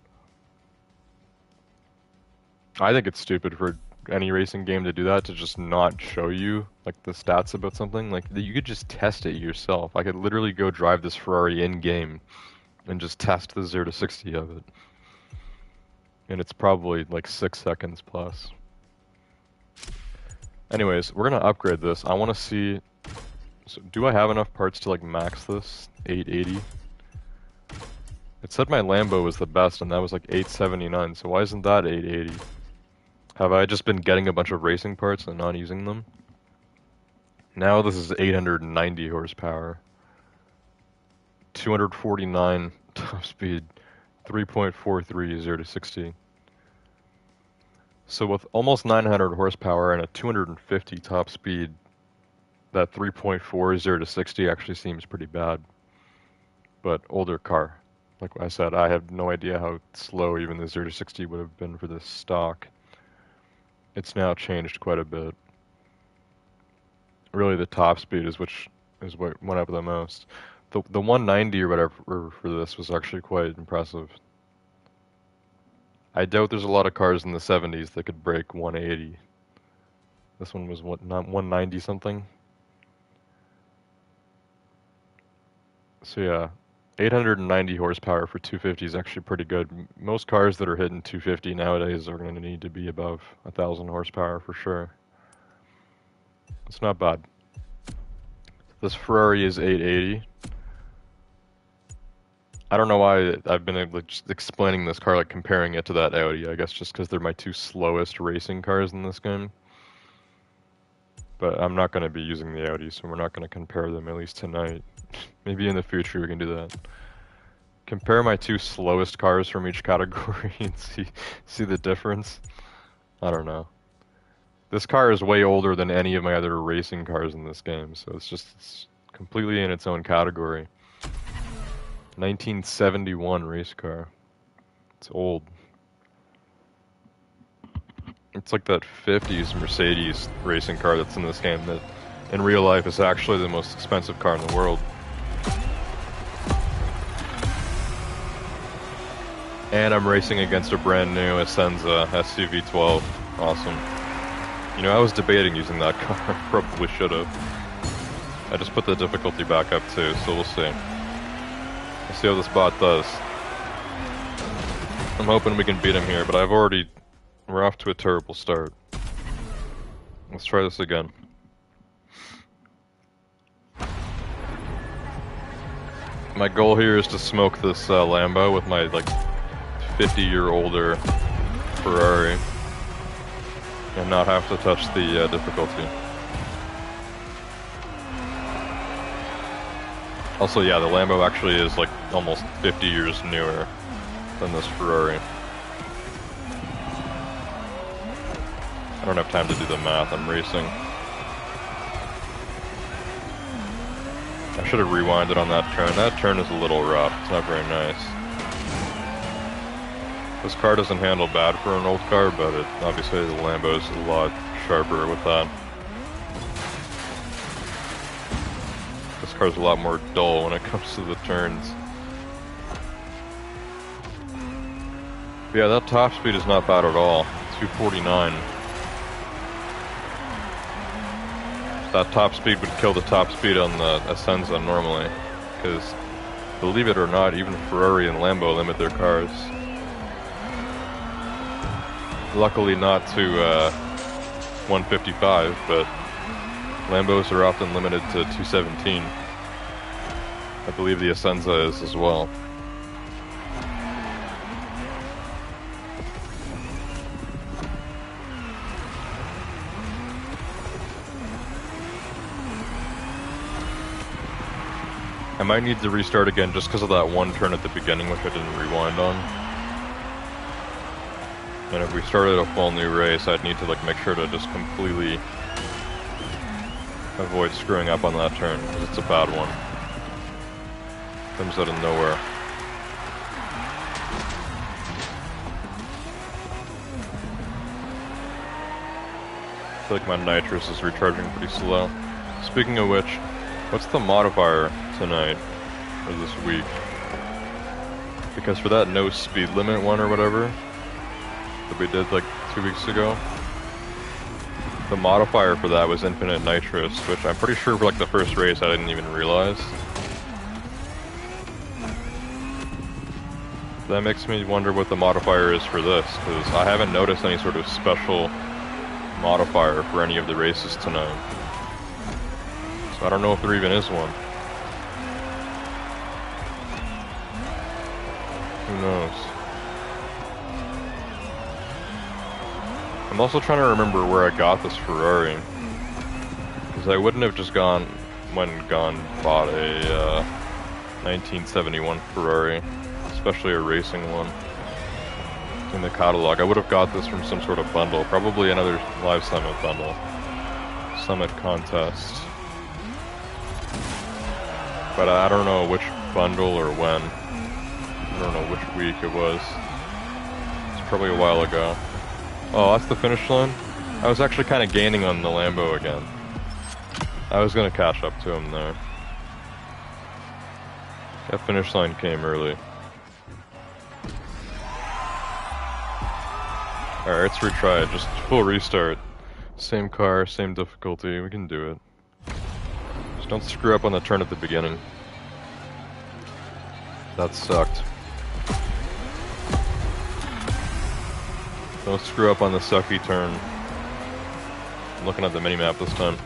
I think it's stupid for any racing game to do that, to just not show you, like, the stats about something. Like, you could just test it yourself. I could literally go drive this Ferrari in-game and just test the 0 to 60 of it. And it's probably, like, 6 seconds plus. Anyways, we're gonna upgrade this. I wanna see... So do I have enough parts to, like, max this? 880? It said my Lambo was the best, and that was, like, 879, so why isn't that 880? Have I just been getting a bunch of racing parts and not using them? Now this is 890 horsepower. 249 top speed. 3.43 0 to 60. So with almost 900 horsepower and a 250 top speed, that 3.4 0 to 60 actually seems pretty bad. But older car. Like I said, I have no idea how slow even the 0 to 60 would have been for this stock. It's now changed quite a bit. Really, the top speed is what went up the most. The 190 or whatever for this was actually quite impressive. I doubt there's a lot of cars in the 70s that could break 180. This one was what, not 190 something? So yeah, 890 horsepower for 250 is actually pretty good. Most cars that are hitting 250 nowadays are going to need to be above 1,000 horsepower for sure. It's not bad. This Ferrari is 880. I don't know why I've been like, just explaining this car, like comparing it to that Audi. I guess just because they're my two slowest racing cars in this game. But I'm not going to be using the Audi, so we're not going to compare them, at least tonight. Maybe in the future we can do that. Compare my two slowest cars from each category and see the difference. I don't know. This car is way older than any of my other racing cars in this game, so it's completely in its own category. 1971 race car. It's old. It's like that 50s Mercedes racing car that's in this game that in real life is actually the most expensive car in the world. And I'm racing against a brand new Essenza SUV12. Awesome. You know, I was debating using that car. Probably should have. I just put the difficulty back up too, so we'll see. We'll see how this bot does. I'm hoping we can beat him here, but we're off to a terrible start. Let's try this again. My goal here is to smoke this Lambo with my, like, 50-year-older Ferrari and not have to touch the difficulty. Also, yeah, the Lambo actually is like almost 50 years newer than this Ferrari. I don't have time to do the math, I'm racing. I should have rewinded on that turn. That turn is a little rough, it's not very nice. This car doesn't handle bad for an old car, but obviously the Lambo is a lot sharper with that. This car's a lot more dull when it comes to the turns. But yeah, that top speed is not bad at all. 249. That top speed would kill the top speed on the Essenza normally, because believe it or not, even Ferrari and Lambo limit their cars. Luckily not to 155, but Lambos are often limited to 217. I believe the Essenza is as well. I might need to restart again just because of that one turn at the beginning which I didn't rewind on. And if we started a full new race, I'd need to like make sure to just completely avoid screwing up on that turn, because it's a bad one. Comes out of nowhere. I feel like my nitrous is recharging pretty slow. Speaking of which, what's the modifier tonight, or this week? Because for that no speed limit one or whatever that we did like 2 weeks ago, the modifier for that was infinite nitrous, which I'm pretty sure for like the first race I didn't even realize. That makes me wonder what the modifier is for this, because I haven't noticed any sort of special modifier for any of the races tonight. So I don't know if there even is one. Who knows? I'm also trying to remember where I got this Ferrari, because I wouldn't have just bought a 1971 Ferrari, especially a racing one, in the catalog. I would have got this from some sort of bundle, probably another Live Summit bundle, Summit contest. But I don't know which bundle or when. I don't know which week it was. It's probably a while ago. Oh, that's the finish line? I was actually kind of gaining on the Lambo again. I was going to catch up to him there. That finish line came early. Alright, let's retry it. Just full restart. Same car, same difficulty. We can do it. Just don't screw up on the turn at the beginning. That sucked. Don't screw up on the sucky turn. I'm looking at the minimap this time.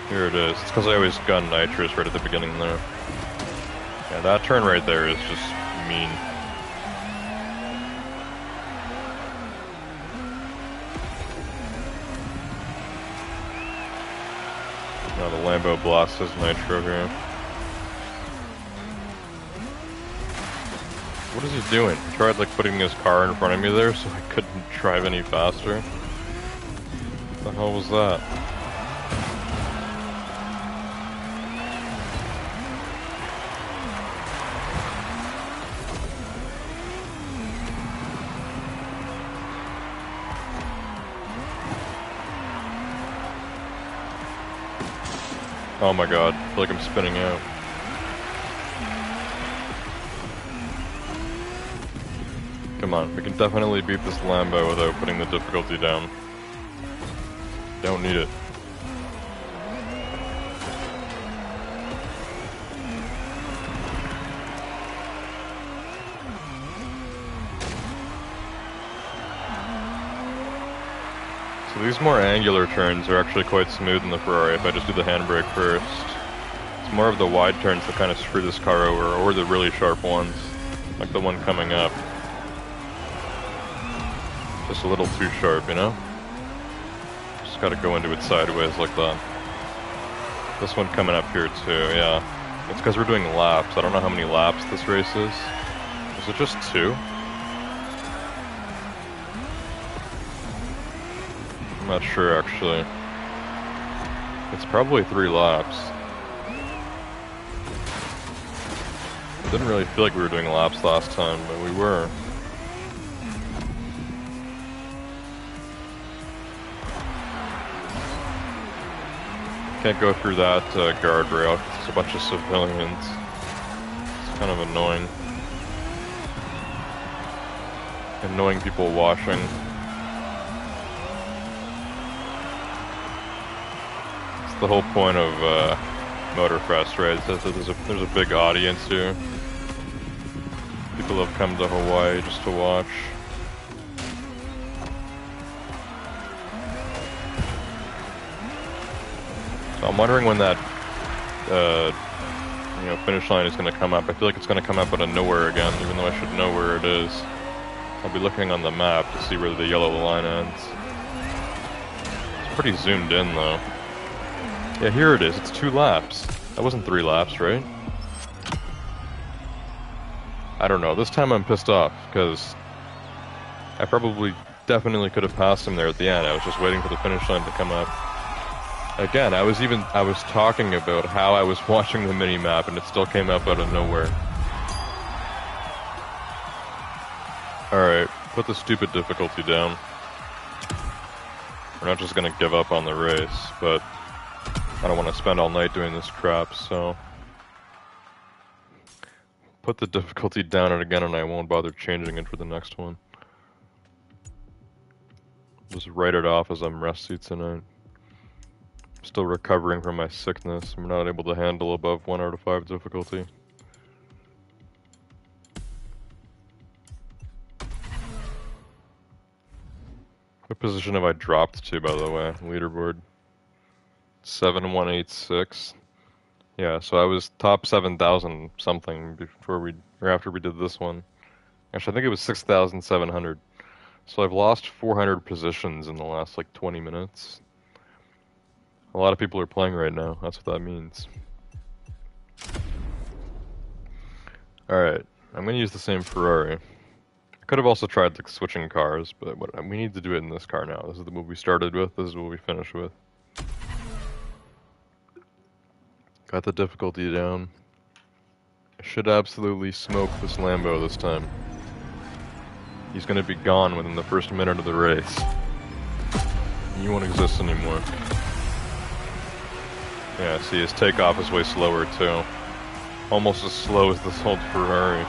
Here it is. It's because I always gun nitrous right at the beginning there. Yeah, that turn right there is just mean. Now the Lambo blasts his nitro here. What is he doing? He tried like putting his car in front of me there so I couldn't drive any faster. What the hell was that? Oh my god, I feel like I'm spinning out. Come on, we can definitely beat this Lambo without putting the difficulty down. Don't need it. So these more angular turns are actually quite smooth in the Ferrari if I just do the handbrake first. It's more of the wide turns that kind of screw this car over, or the really sharp ones, like the one coming up. Just a little too sharp, you know? Just gotta go into it sideways like that. This one coming up here too, yeah. It's because we're doing laps. I don't know how many laps this race is. Is it just 2? I'm not sure actually. It's probably 3 laps. Didn't really feel like we were doing laps last time, but we were. Can't go through that guardrail because there's a bunch of civilians. It's kind of annoying. Annoying people watching. It's the whole point of Motorfest, right? There's a big audience here. People have come to Hawaii just to watch. So I'm wondering when that, finish line is going to come up. I feel like it's going to come up out of nowhere again, even though I should know where it is. I'll be looking on the map to see where the yellow line ends. It's pretty zoomed in, though. Yeah, here it is. It's 2 laps. That wasn't 3 laps, right? I don't know. This time I'm pissed off, because I probably definitely could have passed him there at the end. I was just waiting for the finish line to come up. Again, I was talking about how I was watching the mini-map and it still came up out of nowhere. Alright, put the stupid difficulty down. We're not just gonna give up on the race, but I don't want to spend all night doing this crap, so... Put the difficulty down again and I won't bother changing it for the next one. Just write it off as I'm rusty tonight. Still recovering from my sickness. I'm not able to handle above 1 out of 5 difficulty. What position have I dropped to, by the way? Leaderboard. 7186. Yeah, so I was top 7,000 something after we did this one. Actually, I think it was 6,700. So I've lost 400 positions in the last like 20 minutes. A lot of people are playing right now, that's what that means. Alright, I'm gonna use the same Ferrari. I could have also tried like switching cars, but we need to do it in this car now. This is what we started with, this is what we finish with. Got the difficulty down. I should absolutely smoke this Lambo this time. He's gonna be gone within the first minute of the race. He won't exist anymore. Yeah, see, his takeoff is way slower too. Almost as slow as this old Ferrari.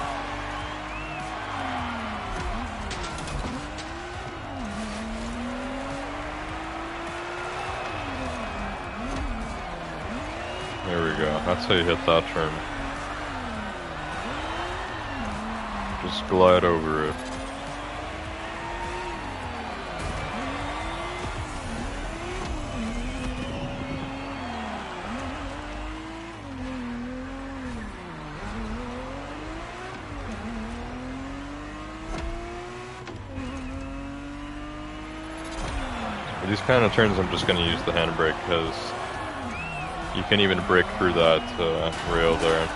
There we go, that's how you hit that turn. Just glide over it. These kind of turns I'm just going to use the handbrake because you can't even break through that rail there.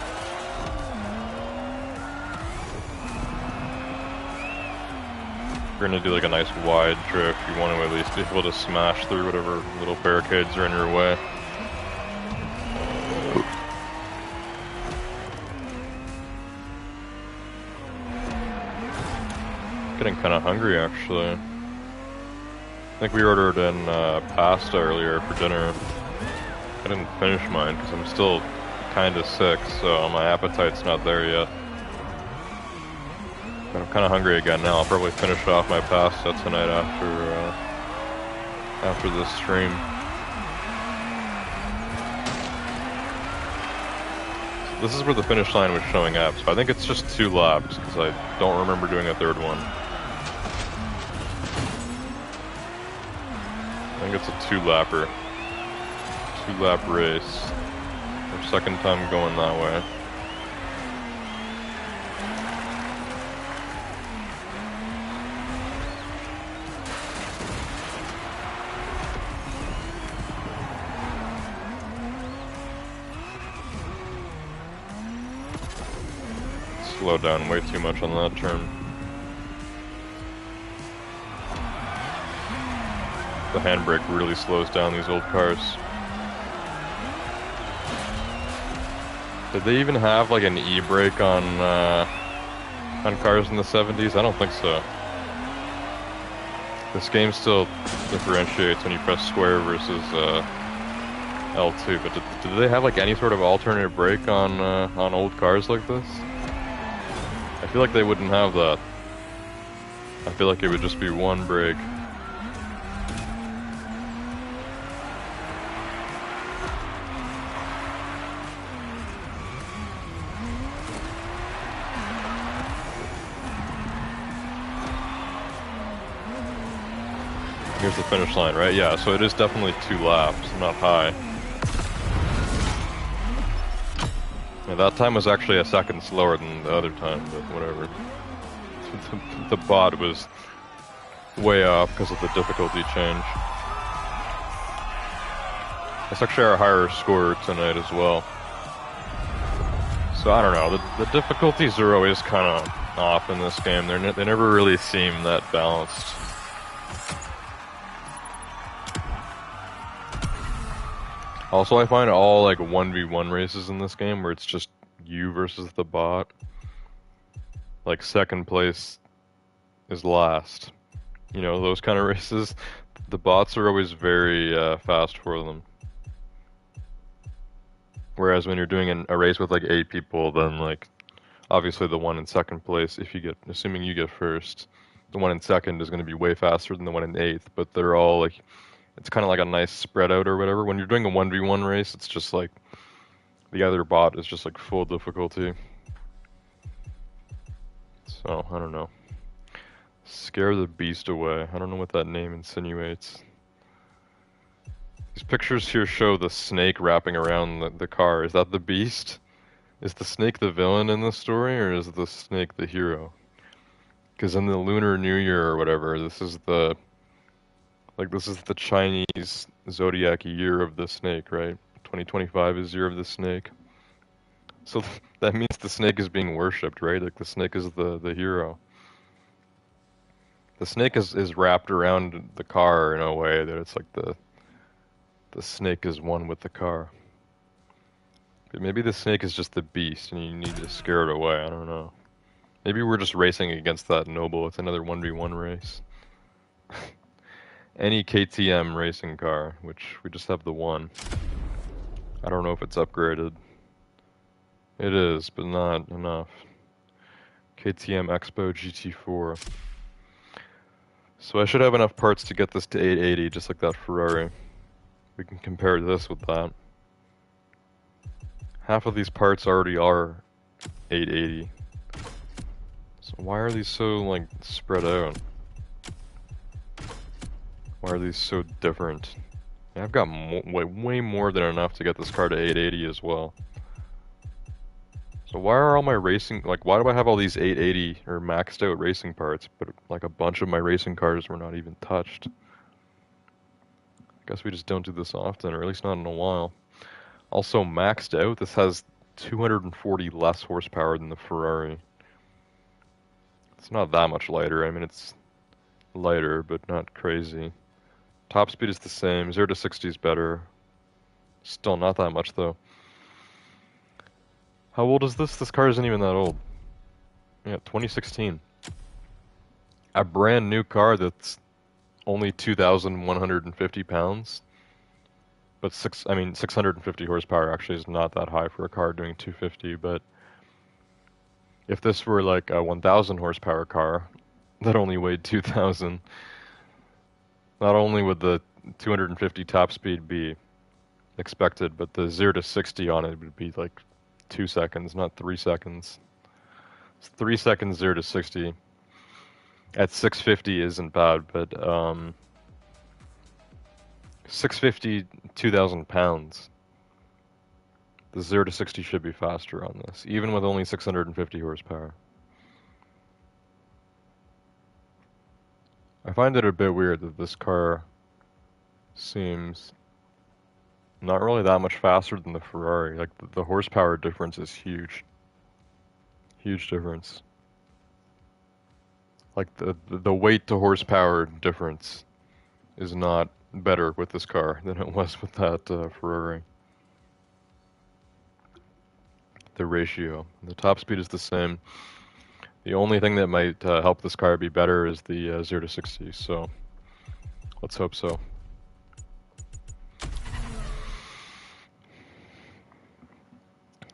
We're going to do like a nice wide drift. You want to at least be able to smash through whatever little barricades are in your way. Getting kind of hungry actually. I think we ordered in pasta earlier for dinner. I didn't finish mine because I'm still kind of sick, so my appetite's not there yet. But I'm kind of hungry again now. I'll probably finish off my pasta tonight after this stream. So this is where the finish line was showing up, so I think it's just 2 laps because I don't remember doing a 3rd one. I think it's a 2-lapper. 2-lap race. Our 2nd time going that way. slow down way too much on that turn. The handbrake really slows down these old cars. Did they even have like an e-brake on cars in the 70s? I don't think so. This game still differentiates when you press square versus L2, but did they have like any sort of alternative brake on old cars like this? I feel like they wouldn't have that. I feel like it would just be one brake. Here's the finish line, right? Yeah, so it is definitely 2 laps, not high. Yeah, that time was actually a second slower than the other time, but whatever. The bot was way off because of the difficulty change. That's actually our higher score tonight as well. So I don't know, the difficulties are always kind of off in this game. They never really seem that balanced. Also, I find all like 1v1 races in this game where it's just you versus the bot. Like second place is last. You know, those kind of races, the bots are always very fast for them. Whereas when you're doing a race with like 8 people, then like obviously the one in second place, if you get, assuming you get first, the one in second is going to be way faster than the one in 8th, but they're all like, it's kind of like a nice spread out or whatever. When you're doing a 1v1 race, it's just like the other bot is just like full difficulty. So, I don't know. Scare the beast away. I don't know what that name insinuates. These pictures here show the snake wrapping around the car. Is that the beast? Is the snake the villain in this story, or is the snake the hero? Because in the Lunar New Year or whatever, this is the Chinese zodiac year of the snake, right? 2025 is year of the snake. So that means the snake is being worshipped, right? Like the snake is the hero. The snake is wrapped around the car in a way that it's like the snake is one with the car. But maybe the snake is just the beast and you need to scare it away, I don't know. Maybe we're just racing against that noble. It's another 1v1 race. Any KTM racing car, which we just have the one. I don't know if it's upgraded. It is, but not enough. KTM Expo GT4. So I should have enough parts to get this to 880, just like that Ferrari. We can compare this with that. Half of these parts already are 880. So why are these so, like, spread out? Why are these so different? Yeah, I've got way more than enough to get this car to 880 as well. So why are all my racing, like, why do I have all these 880 or maxed out racing parts, but like a bunch of my racing cars were not even touched? I guess we just don't do this often, or at least not in a while. Also maxed out, this has 240 less horsepower than the Ferrari. It's not that much lighter. I mean, it's lighter, but not crazy. Top speed is the same. 0 to 60 is better. Still not that much, though. How old is this? This car isn't even that old. Yeah, 2016. A brand new car that's only 2,150 pounds. But 650 horsepower actually is not that high for a car doing 250, but if this were like a 1,000 horsepower car that only weighed 2,000, not only would the 250 top speed be expected, but the 0 to 60 on it would be like 2 seconds, not 3 seconds. It's 3 seconds 0 to 60. At 650 isn't bad, but 650, 2,000 pounds. The 0 to 60 should be faster on this, even with only 650 horsepower. I find it a bit weird that this car seems not really that much faster than the Ferrari. Like, the horsepower difference is huge. Huge difference. Like the weight to horsepower difference is not better with this car than it was with that Ferrari. The ratio. The top speed is the same. The only thing that might help this car be better is the 0 to 60, so let's hope so.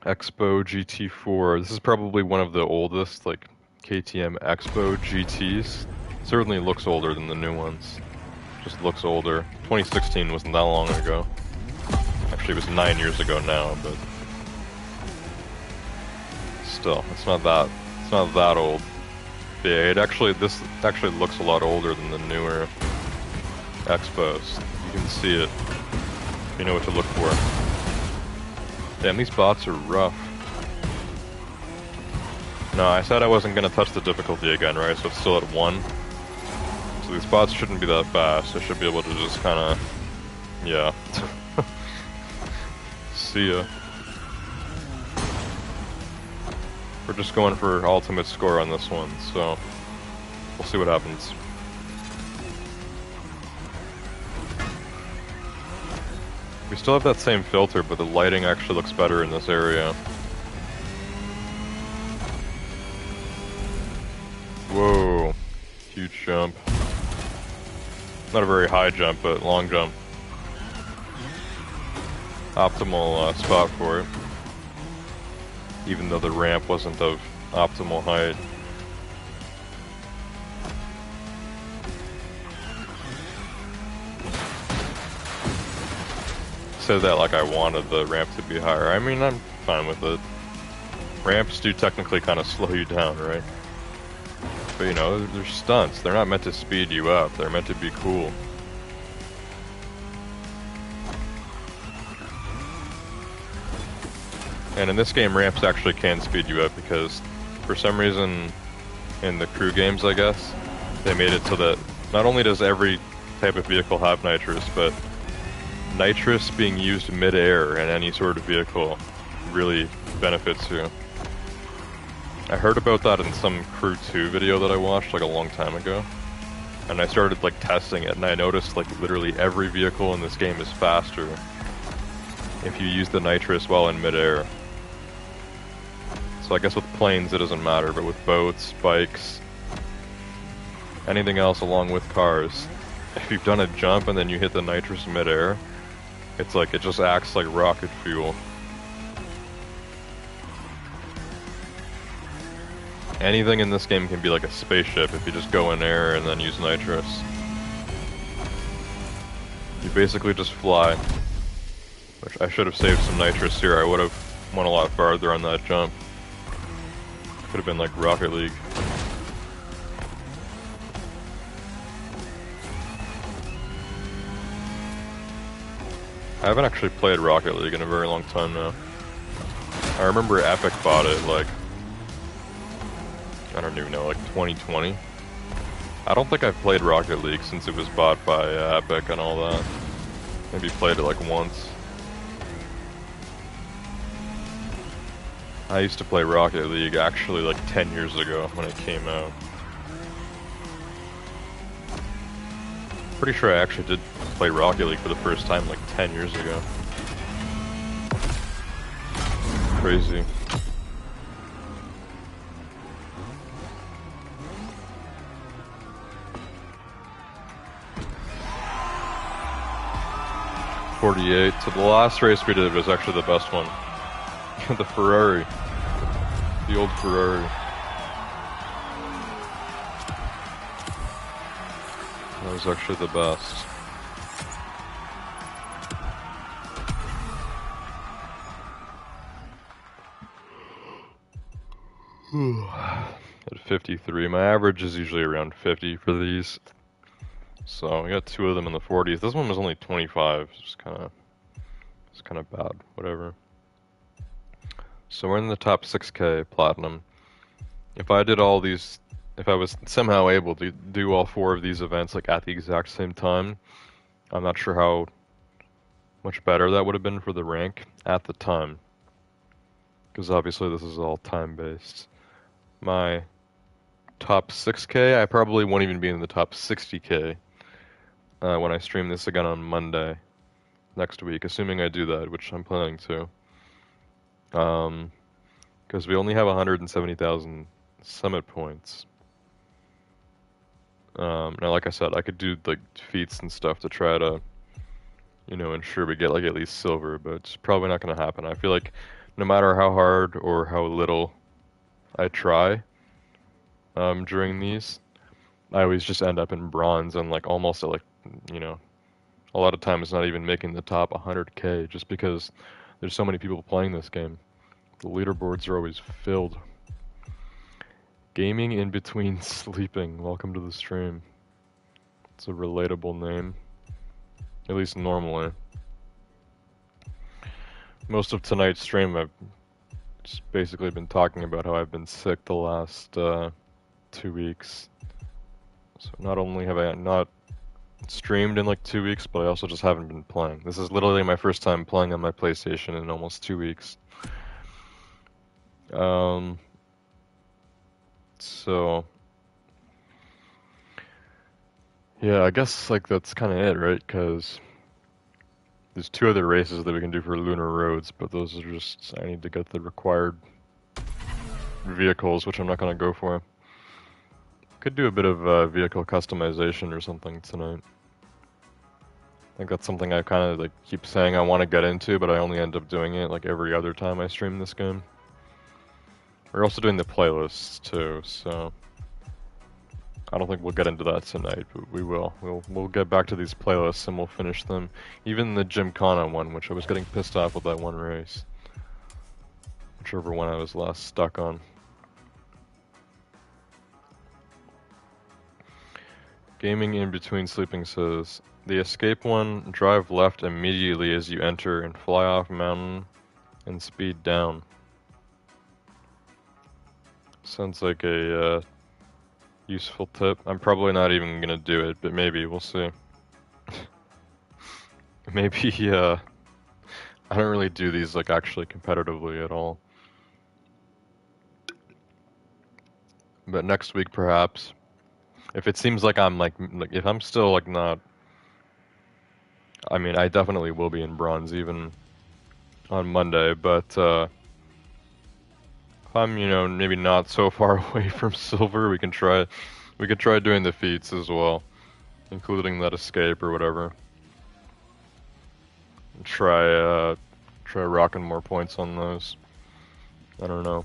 Expo GT4. This is probably one of the oldest, like, KTM Expo GTs. Certainly looks older than the new ones. Just looks older. 2016 wasn't that long ago. Actually, it was 9 years ago now, but still, it's not that old. Yeah, this actually looks a lot older than the newer Expos. You can see it. You know what to look for. Damn, these bots are rough. No, I said I wasn't gonna touch the difficulty again, right? So it's still at 1. So these bots shouldn't be that fast. I should be able to just kinda... yeah. See ya. We're just going for ultimate score on this one, so we'll see what happens. We still have that same filter, but the lighting actually looks better in this area. Whoa, huge jump. Not a very high jump, but long jump. Optimal spot for it. Even though the ramp wasn't of optimal height. Said that like I wanted the ramp to be higher. I mean, I'm fine with it. Ramps do technically kind of slow you down, right? But you know, they're stunts. They're not meant to speed you up. They're meant to be cool. And in this game, ramps actually can speed you up because for some reason in the crew games, I guess, they made it so that not only does every type of vehicle have nitrous, but nitrous being used mid-air in any sort of vehicle really benefits you. I heard about that in some Crew 2 video that I watched like a long time ago. And I started like testing it and I noticed like literally every vehicle in this game is faster if you use the nitrous while in mid-air. So I guess with planes it doesn't matter, but with boats, bikes, anything else along with cars, if you've done a jump and then you hit the nitrous mid-air, it's like, it just acts like rocket fuel. Anything in this game can be like a spaceship if you just go in air and then use nitrous. You basically just fly. Which I should have saved some nitrous here, I would have went a lot farther on that jump. Could have been like Rocket League. I haven't actually played Rocket League in a very long time now. I remember Epic bought it like, I don't even know, like 2020. I don't think I've played Rocket League since it was bought by Epic and all that. Maybe played it like once. I used to play Rocket League actually like 10 years ago when it came out. Pretty sure I actually did play Rocket League for the first time like 10 years ago. Crazy. .48. So the last race we did was actually the best one. The Ferrari. The old Ferrari. That was actually the best. At 53. My average is usually around 50 for these. So we got 2 of them in the 40s. This one was only 25. It's kind of bad. Whatever. So we're in the top 6K platinum. If I did all these, if I was somehow able to do all 4 of these events like at the exact same time, I'm not sure how much better that would have been for the rank at the time. Because obviously this is all time based. my top 6K. I probably won't even be in the top 60K when I stream this again on Monday next week, assuming I do that, which I'm planning to. Because we only have 170,000 summit points. Now, like I said, I could do like feats and stuff to try to, ensure we get like at least silver, but it's probably not gonna happen. I feel like no matter how hard or how little I try, during these, I always just end up in bronze and like almost at like, you know, a lot of times not even making the top 100K just because there's so many people playing this game. The leaderboards are always filled. Gaming in between sleeping. Welcome to the stream. It's a relatable name. At least normally. Most of tonight's stream I've just basically been talking about how I've been sick the last 2 weeks. So not only have I not streamed in like 2 weeks, but I also just haven't been playing. This is literally my first time playing on my PlayStation in almost 2 weeks. So yeah, I guess like that's kind of it, right? Because there's 2 other races that we can do for Lunar roads, but those are just, I need to get the required vehicles, which I'm not gonna go for. Could do a bit of vehicle customization or something tonight. I think that's something I kind of like keep saying I want to get into, but I only end up doing it like every other time I stream this game. We're also doing the playlists too, so I don't think we'll get into that tonight, but we will. We'll get back to these playlists and we'll finish them. Even the Gymkhana one, which I was getting pissed off with that one race. Whichever one I was last stuck on. Gaming in between sleeping says, the escape one, drive left immediately as you enter and fly off mountain and speed down. Sounds like a useful tip. I'm probably not even gonna do it, but maybe, we'll see. Maybe, I don't really do these like actually competitively at all. But next week perhaps. If it seems like I'm like if I'm still like not, I mean I definitely will be in bronze even on Monday, but if I'm, maybe not so far away from silver, we could try doing the feats as well, including that escape or whatever. And try rocking more points on those. I don't know.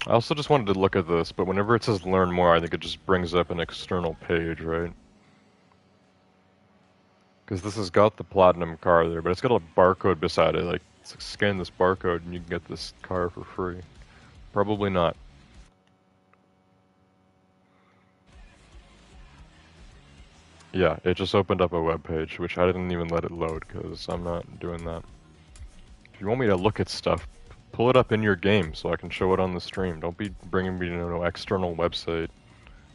I also just wanted to look at this, but whenever it says learn more, I think it just brings up an external page, right? Because this has got the platinum car there, but it's got a barcode beside it, like, scan this barcode and you can get this car for free. Probably not. Yeah, it just opened up a web page, which I didn't even let it load because I'm not doing that. If you want me to look at stuff, pull it up in your game so I can show it on the stream. Don't be bringing me to no external website.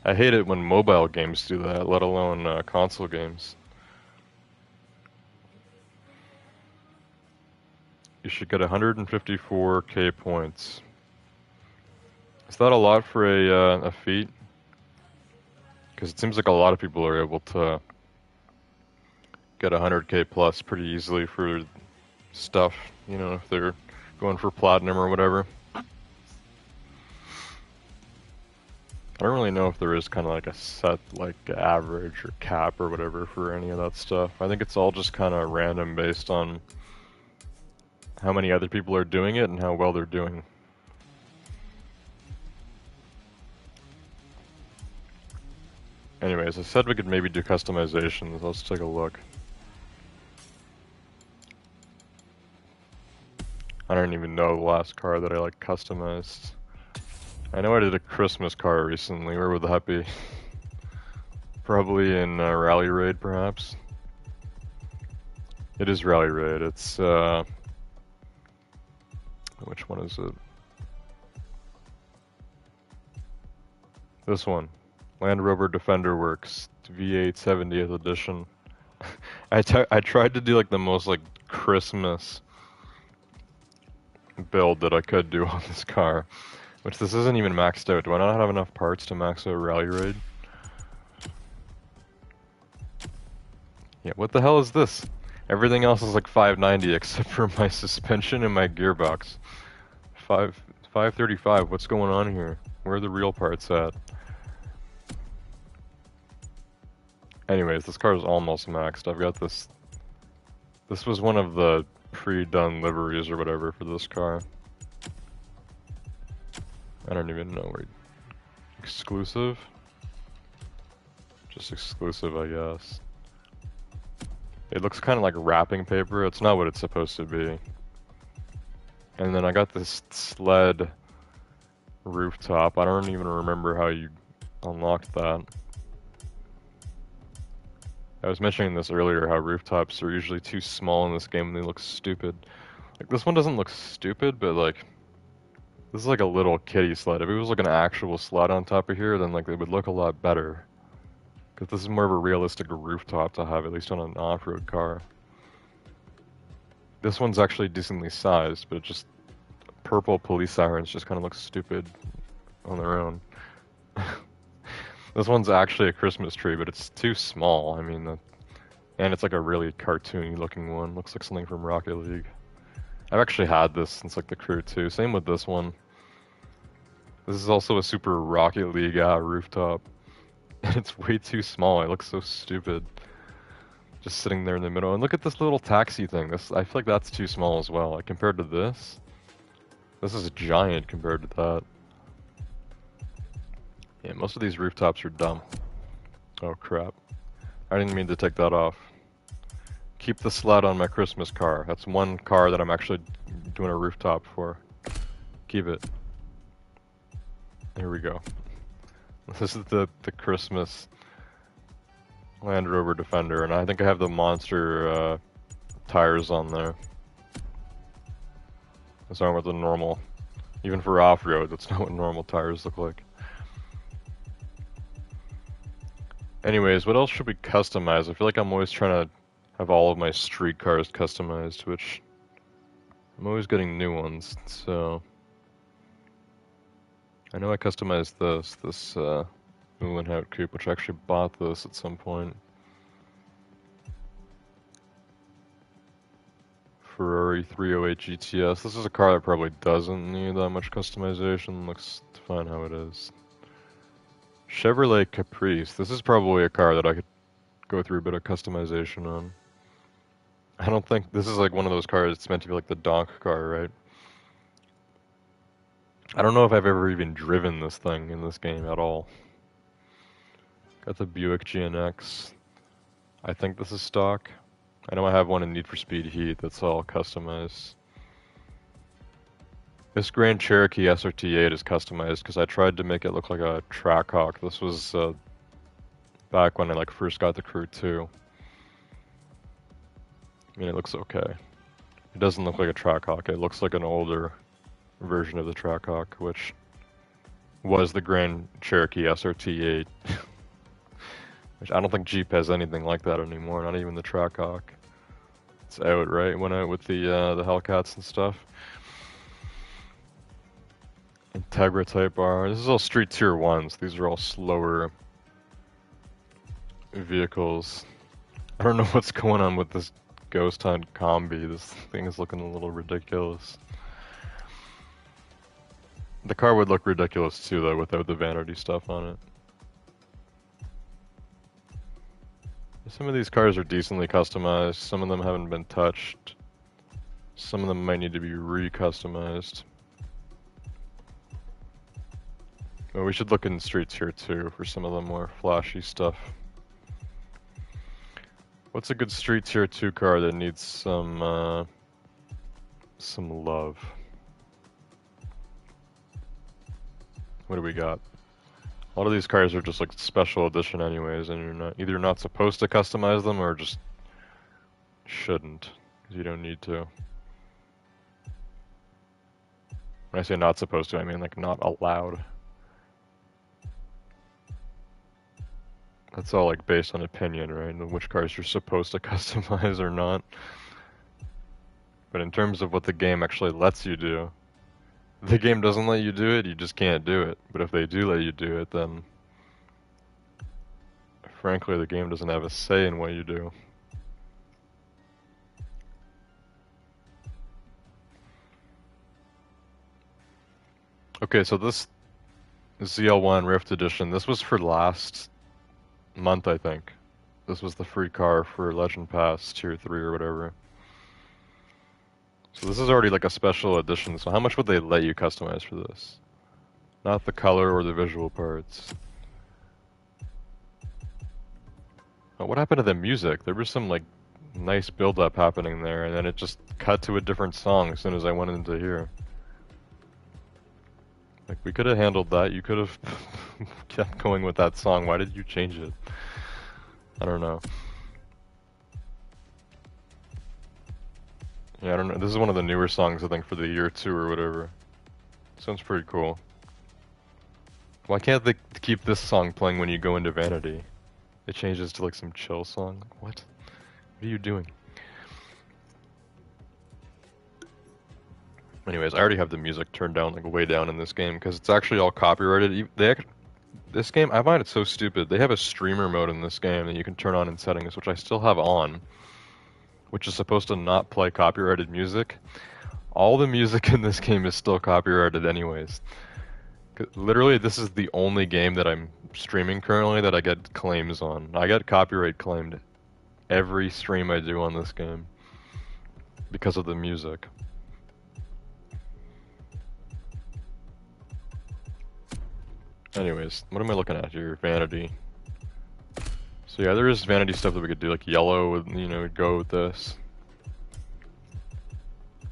I hate it when mobile games do that, let alone console games. You should get 154k points. Is that a lot for a feat? Because it seems like a lot of people are able to get 100k plus pretty easily for stuff, if they're going for platinum or whatever. I don't really know if there is kind of like a set like average or cap or whatever for any of that stuff. I think it's all just kind of random based on how many other people are doing it and how well they're doing. Anyways, I said we could maybe do customizations. Let's take a look. I don't even know the last car that I like customized. I know I did a Christmas car recently. Where would that be? Probably in Rally Raid, perhaps. It is Rally Raid. It's which one is it? This one. Land Rover Defender Works V8 70th edition. I tried to do like the most like Christmas build that I could do on this car. Which this isn't even maxed out. Do I not have enough parts to max out Rally Raid? Yeah, what the hell is this? Everything else is like 590 except for my suspension and my gearbox. 535, what's going on here? Where are the real parts at? Anyways, this car is almost maxed. I've got this. This was one of the pre-done liveries or whatever for this car. I don't even know where. Exclusive? Just exclusive, I guess. It looks kind of like wrapping paper. It's not what it's supposed to be. And then I got this sled rooftop. I don't even remember how you unlocked that. I was mentioning this earlier, how rooftops are usually too small in this game and they look stupid. Like, this one doesn't look stupid, but like, this is like a little kiddie sled. If it was like an actual sled on top of here, then like it would look a lot better. Because this is more of a realistic rooftop to have, at least on an off-road car. This one's actually decently sized, but it just, purple police sirens just kind of look stupid on their own. This one's actually a Christmas tree, but it's too small. I mean, and it's like a really cartoony looking one. Looks like something from Rocket League. I've actually had this since like the Crew 2. Same with this one. This is also a super Rocket League rooftop. And it's way too small. It looks so stupid. Just sitting there in the middle. And look at this little taxi thing. I feel like that's too small as well. Like compared to this. This is giant compared to that. Yeah, most of these rooftops are dumb. Oh crap. I didn't mean to take that off. Keep the sled on my Christmas car. That's one car that I'm actually doing a rooftop for. Keep it. Here we go. This is the Christmas Land Rover Defender, and I think I have the monster tires on there. That's not what the normal, even for off-road, that's not what normal tires look like. Anyways, what else should we customize? I feel like I'm always trying to have all of my street cars customized, which I'm always getting new ones, so... I know I customized this Lunar coupe, which I actually bought this at some point. Ferrari 308 GTS. This is a car that probably doesn't need that much customization. Looks fine how it is. Chevrolet Caprice. This is probably a car that I could go through a bit of customization on. I don't think this is like one of those cars that's meant to be like the donk car, right? I don't know if I've ever even driven this thing in this game at all. Got the Buick GNX. I think this is stock. I know I have one in Need for Speed Heat that's all customized. This Grand Cherokee SRT8 is customized because I tried to make it look like a Trackhawk. This was back when I like first got the Crew 2. I mean, it looks okay. It doesn't look like a Trackhawk. It looks like an older version of the Trackhawk, which was the Grand Cherokee SRT8. Which I don't think Jeep has anything like that anymore, not even the Trackhawk. It's out, right? It went out with the Hellcats and stuff. Integra Type R. This is all Street Tier 1s. These are all slower vehicles. I don't know what's going on with this Ghost Hunt Combi. This thing is looking a little ridiculous. The car would look ridiculous too, though, without the vanity stuff on it. Some of these cars are decently customized. Some of them haven't been touched. Some of them might need to be re-customized. Well, we should look in Street Tier 2 for some of the more flashy stuff. What's a good Street Tier 2 car that needs some love? What do we got? A lot of these cars are just like special edition anyways, and you're either not supposed to customize them or just shouldn't, because you don't need to. When I say not supposed to, I mean like not allowed. That's all like based on opinion, right? And which cars you're supposed to customize or not. But in terms of what the game actually lets you do, if the game doesn't let you do it, you just can't do it. But if they do let you do it, then frankly, the game doesn't have a say in what you do. Okay, so this ZL1 Rift Edition, this was for last month, I think. This was the free car for Legend Pass Tier 3 or whatever. So this is already like a special edition, so how much would they let you customize for this? Not the color or the visual parts. Oh, what happened to the music? There was some like nice build-up happening there, and then it just cut to a different song as soon as I went into here. Like, we could have handled that. You could have kept going with that song. Why did you change it? I don't know. Yeah, I don't know. This is one of the newer songs, I think, for the year 2 or whatever. Sounds pretty cool. Why can't they keep this song playing when you go into Vanity? It changes to like some chill song. What? What are you doing? Anyways, I already have the music turned down, like way down in this game, because it's actually all copyrighted. This game, I find it so stupid. They have a streamer mode in this game that you can turn on in settings, which I still have on, which is supposed to not play copyrighted music. All the music in this game is still copyrighted anyways. Literally, this is the only game that I'm streaming currently that I get claims on. I get copyright claimed every stream I do on this game because of the music. Anyways, what am I looking at here? Vanity. So yeah, there is vanity stuff that we could do, like yellow would, you know, go with this.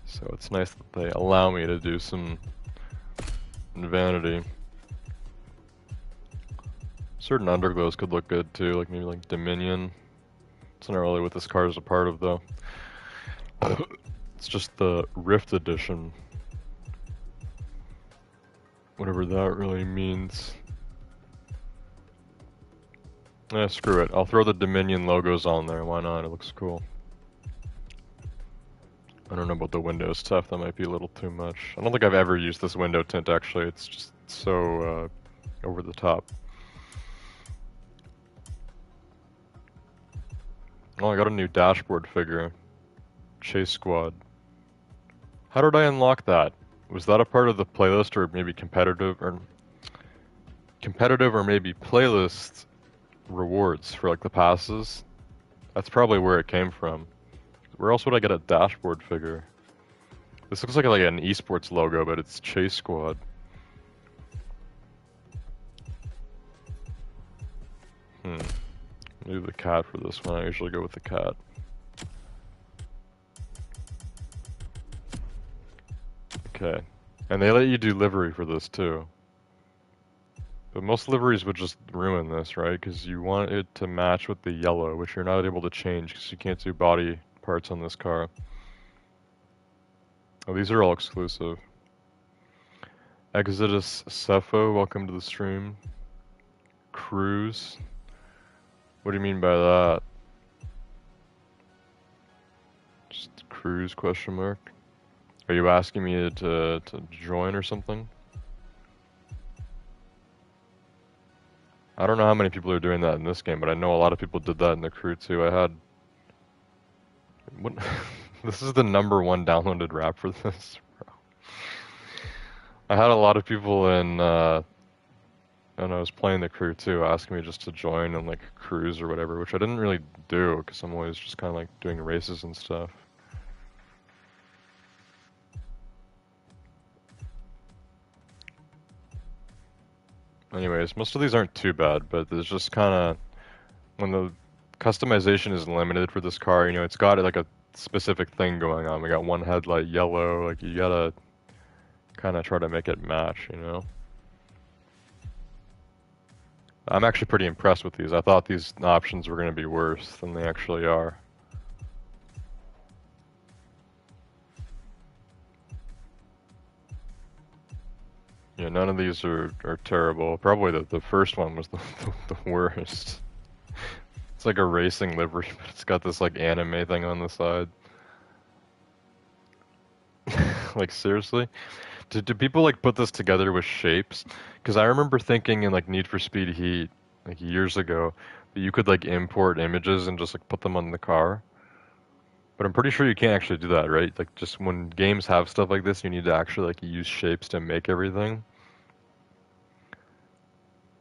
So it's nice that they allow me to do some vanity. Certain underglows could look good too, like maybe like Dominion. It's not really what this car is a part of though. It's just the Rift Edition. Whatever that really means. Screw it. I'll throw the Dominion logos on there. Why not? It looks cool. I don't know about the window stuff. That might be a little too much. I don't think I've ever used this window tint actually. It's just so over the top. Oh, I got a new dashboard figure. Chase Squad. How did I unlock that? Was that a part of the playlist or maybe competitive or maybe playlist rewards for like the passes? That's probably where it came from. Where else would I get a dashboard figure? This looks like an esports logo, but it's Chase Squad. Maybe the cat for this one. I usually go with the cat. Okay. And they let you do livery for this too. But most liveries would just ruin this, right? Because you want it to match with the yellow, which you're not able to change because you can't do body parts on this car. Oh, these are all exclusive. Exodus Cepho, welcome to the stream. Cruise. What do you mean by that? Just cruise question mark? Are you asking me to join or something? I don't know how many people are doing that in this game, but I know a lot of people did that in the crew too. I had... What? This is the #1 downloaded rap for this, bro. I had a lot of people in, and I was playing the crew too, asking me just to join and like cruise or whatever, which I didn't really do because I'm always just kind of like doing races and stuff. Anyways, most of these aren't too bad, but there's just kind of, when the customization is limited for this car, you know, it's got like a specific thing going on. We got one headlight yellow, like you gotta kind of try to make it match, you know? I'm actually pretty impressed with these. I thought these options were going to be worse than they actually are. Yeah, none of these are terrible. Probably the first one was the worst. It's like a racing livery, but it's got this like anime thing on the side. Like seriously? Do people like put this together with shapes? Because I remember thinking in like Need for Speed Heat, like years ago, that you could like import images and just like put them on the car. But I'm pretty sure you can't actually do that, right? Like just when games have stuff like this, you need to actually like use shapes to make everything.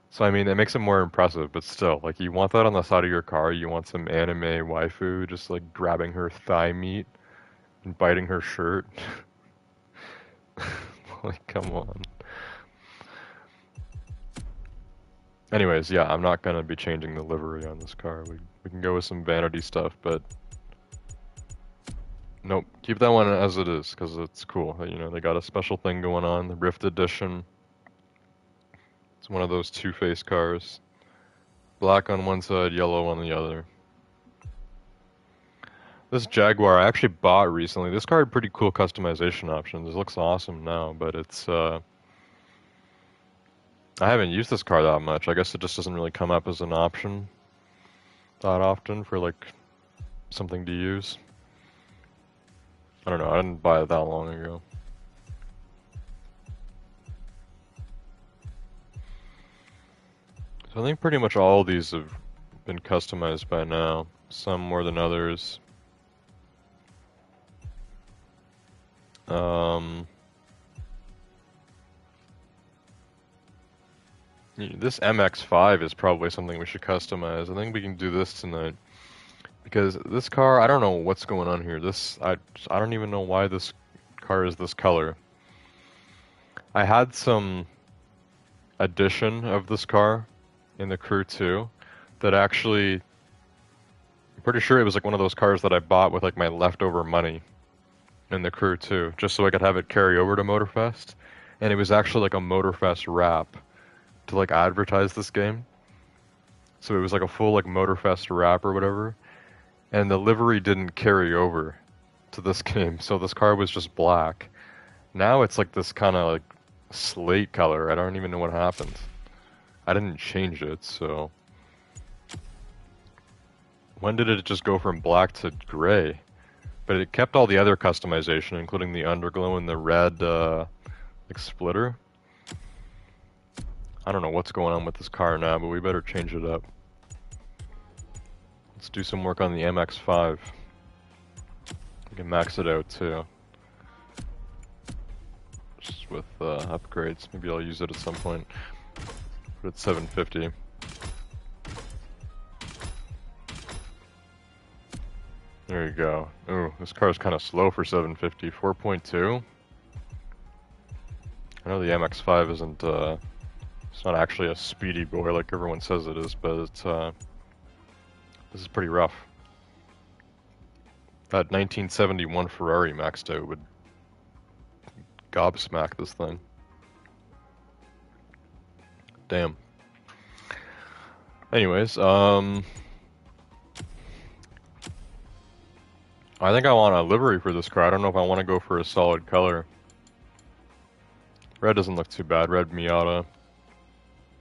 So I mean, it makes it more impressive, but still, like you want that on the side of your car. You want some anime waifu just like grabbing her thigh meat and biting her shirt. Like, come on. Anyways, yeah, I'm not gonna be changing the livery on this car. We can go with some vanity stuff, but nope, keep that one as it is because it's cool. You know, they got a special thing going on, the Rift Edition. It's one of those two-face cars. Black on one side, yellow on the other. This Jaguar I actually bought recently. This car had pretty cool customization options. It looks awesome now, but it's I haven't used this car that much. I guess it just doesn't really come up as an option that often for like something to use. I don't know, I didn't buy it that long ago. So I think pretty much all of these have been customized by now, some more than others. Um, this MX-5 is probably something we should customize. I think we can do this tonight. Because this car, I don't know what's going on here. I don't even know why this car is this color. I had some edition of this car in the Crew 2 that actually, I'm pretty sure it was like one of those cars that I bought with like my leftover money in the Crew 2, just so I could have it carry over to Motorfest. And it was actually like a Motorfest wrap to like advertise this game. So it was like a full like Motorfest wrap or whatever. And the livery didn't carry over to this game, so this car was just black. Now it's like this kind of like slate color. I don't even know what happened. I didn't change it, so when did it just go from black to gray? But it kept all the other customization, including the underglow and the red like splitter. I don't know what's going on with this car now, but we better change it up. Let's do some work on the MX-5. We can max it out too. Just with upgrades. Maybe I'll use it at some point. But it's 750. There you go. Ooh, this car's kind of slow for 750. 4.2. I know the MX-5 isn't, it's not actually a speedy boy like everyone says it is, but it's, this is pretty rough. That 1971 Ferrari maxed out would gobsmack this thing. Damn. Anyways, I think I want a livery for this car. I don't know if I want to go for a solid color. Red doesn't look too bad. Red Miata.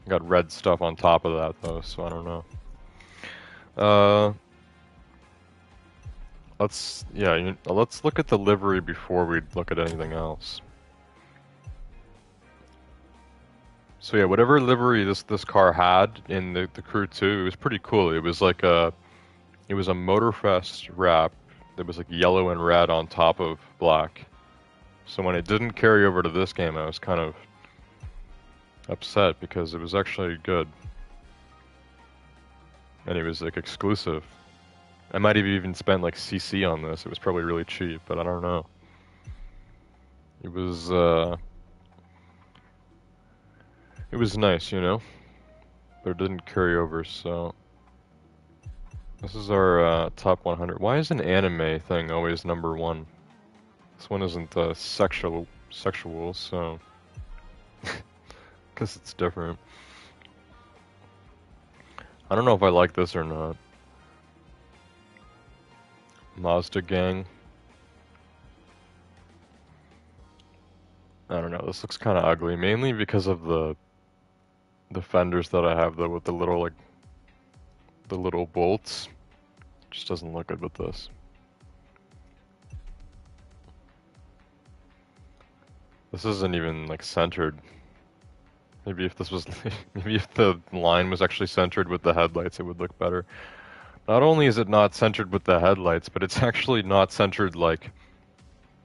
Got red stuff on top of that though, so I don't know. Let's look at the livery before we look at anything else. So yeah, whatever livery this car had in the Crew 2, it was pretty cool. It was like it was a Motorfest wrap that was like yellow and red on top of black. So when it didn't carry over to this game, I was kind of upset because it was actually good. And it was like exclusive. I might have even spent like CC on this. It was probably really cheap, but I don't know. It was nice, you know, but it didn't carry over, so this is our top 100. Why is an anime thing always number one? This one isn't sexual, so guess it's different. I don't know if I like this or not. Mazda gang. I don't know. This looks kind of ugly, mainly because of the fenders that I have though with the little like the little bolts. Just doesn't look good with this. This isn't even like centered. Maybe if this was, maybe if the line was actually centered with the headlights, it would look better. Not only is it not centered with the headlights, but it's actually not centered like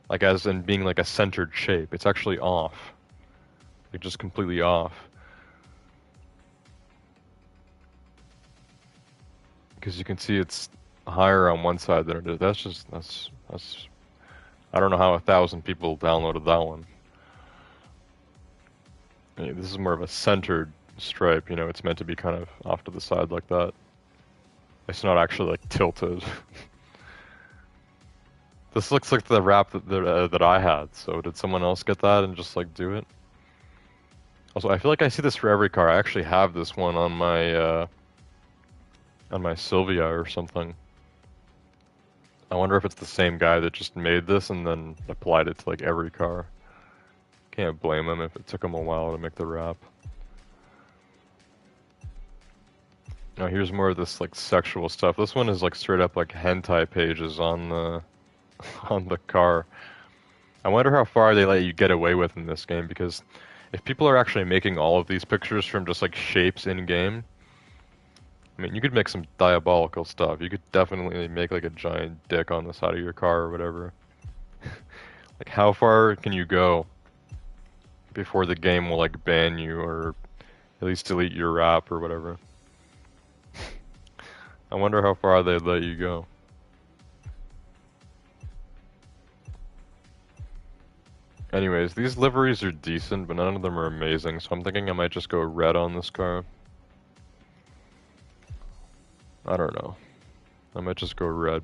as in being like a centered shape. It's actually off. Like just completely off. Because you can see it's higher on one side than it is. That's I don't know how 1,000 people downloaded that one. Yeah, this is more of a centered stripe, you know, it's meant to be kind of off to the side like that. It's not actually like tilted. This looks like the wrap that I had, so did someone else get that and just like do it? Also, I feel like I see this for every car. I actually have this one on my Sylvia or something. I wonder if it's the same guy that just made this and then applied it to like every car. Can't blame him if it took him a while to make the wrap. Now here's more of this like sexual stuff. This one is like straight up like hentai pages on the on the car. I wonder how far they let you get away with in this game, because if people are actually making all of these pictures from just like shapes in game, I mean, you could make some diabolical stuff. You could definitely make like a giant dick on the side of your car or whatever. Like how far can you go before the game will like ban you or at least delete your wrap or whatever? I wonder how far they'd let you go. Anyways, these liveries are decent, but none of them are amazing, so I'm thinking I might just go red on this car. I don't know. I might just go red.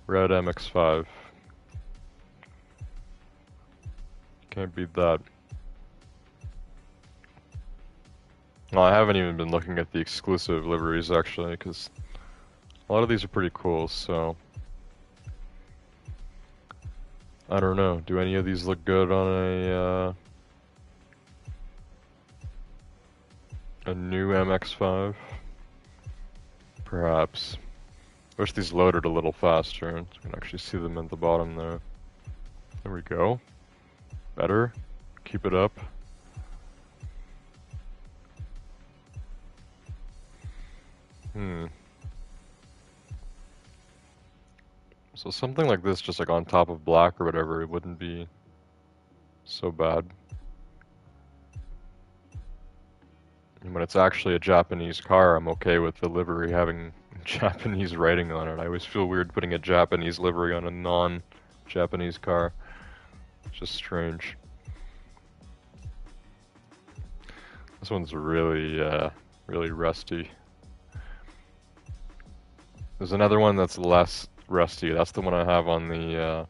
Red MX-5. Can't beat that. Well, I haven't even been looking at the exclusive liveries, actually, because a lot of these are pretty cool, so... I don't know. Do any of these look good on a new MX-5? Perhaps. Wish these loaded a little faster. You can actually see them at the bottom there. There we go. Better. Keep it up. So something like this, just like on top of black or whatever, it wouldn't be so bad. And when it's actually a Japanese car, I'm okay with the livery having Japanese writing on it. I always feel weird putting a Japanese livery on a non-Japanese car. It's just strange. This one's really, really rusty. There's another one that's less rusty. That's the one I have on the,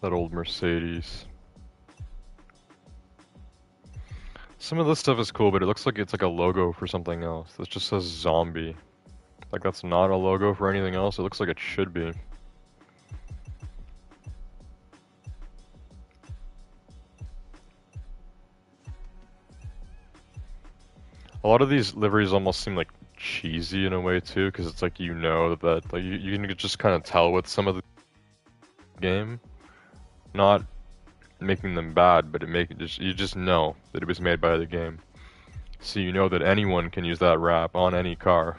that old Mercedes. Some of this stuff is cool, but it looks like it's like a logo for something else. This just says zombie. Like that's not a logo for anything else. It looks like it should be. A lot of these liveries almost seem like cheesy in a way too, because it's like you know that like you can just kind of tell with some of the game, not making them bad, but you just know that it was made by the game, so you know that anyone can use that wrap on any car.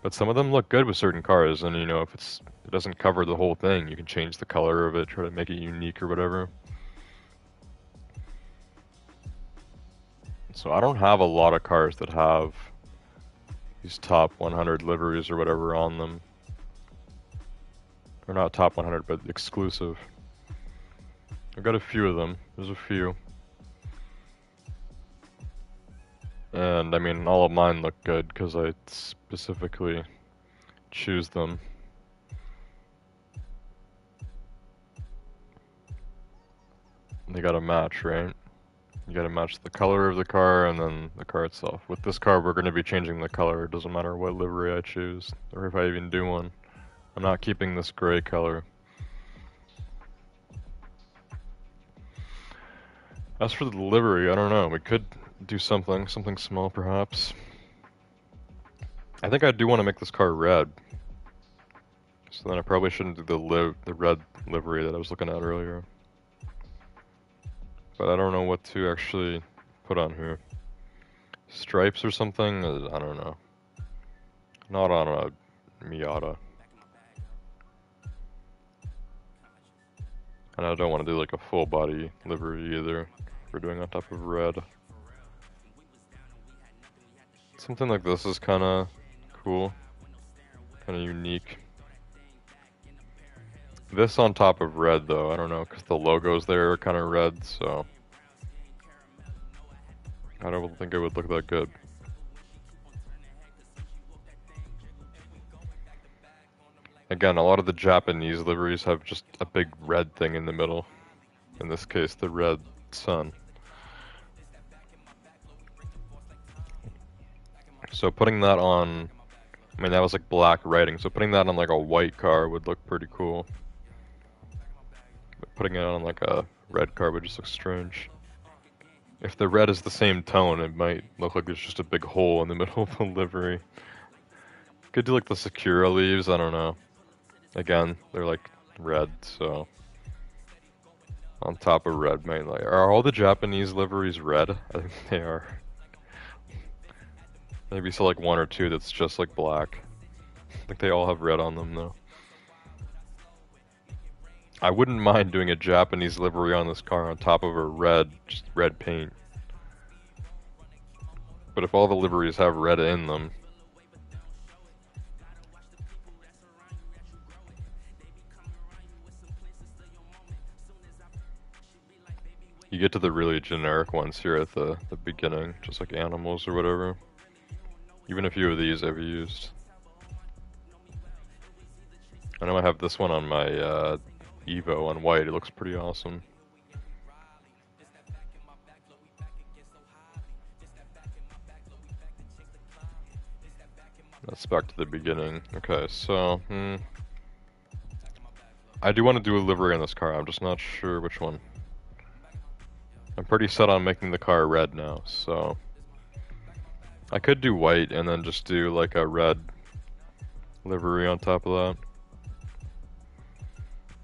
But some of them look good with certain cars, and you know if it doesn't cover the whole thing, you can change the color of it, try to make it unique or whatever. So I don't have a lot of cars that have these top 100 liveries or whatever on them. Or not top 100, but exclusive. I've got a few of them. There's a few. And I mean, all of mine look good because I specifically choose them. They gotta match, right? You gotta match the color of the car and then the car itself. With this car, we're gonna be changing the color. It doesn't matter what livery I choose, or if I even do one. I'm not keeping this gray color. As for the livery, I don't know. We could do something small perhaps. I think I do want to make this car red. So then I probably shouldn't do the red livery that I was looking at earlier. But I don't know what to actually put on here. Stripes or something? I don't know. Not on a Miata. And I don't want to do like a full body livery either. We're doing on top of red. Something like this is kind of cool. Kind of unique. This on top of red though, I don't know, because the logos there are kind of red, so I don't think it would look that good. Again, a lot of the Japanese liveries have just a big red thing in the middle. In this case, the red sun. So putting that on, I mean that was like black writing, so putting that on like a white car would look pretty cool. But putting it on like a red car would just look strange. If the red is the same tone, it might look like there's just a big hole in the middle of the livery. Could do like the Sakura leaves, I don't know. Again, they're like red, so on top of red might like. Are all the Japanese liveries red? I think they are. Maybe so like one or two that's just like black. I think they all have red on them though. I wouldn't mind doing a Japanese livery on this car on top of a red, just red paint. But if all the liveries have red in them, you get to the really generic ones here at the beginning, just like animals or whatever. Even a few of these I've used. I know I have this one on my Evo on white, it looks pretty awesome. That's back to the beginning. Okay, so, I do want to do a livery on this car, I'm just not sure which one. I'm pretty set on making the car red now, so I could do white and then just do like a red livery on top of that.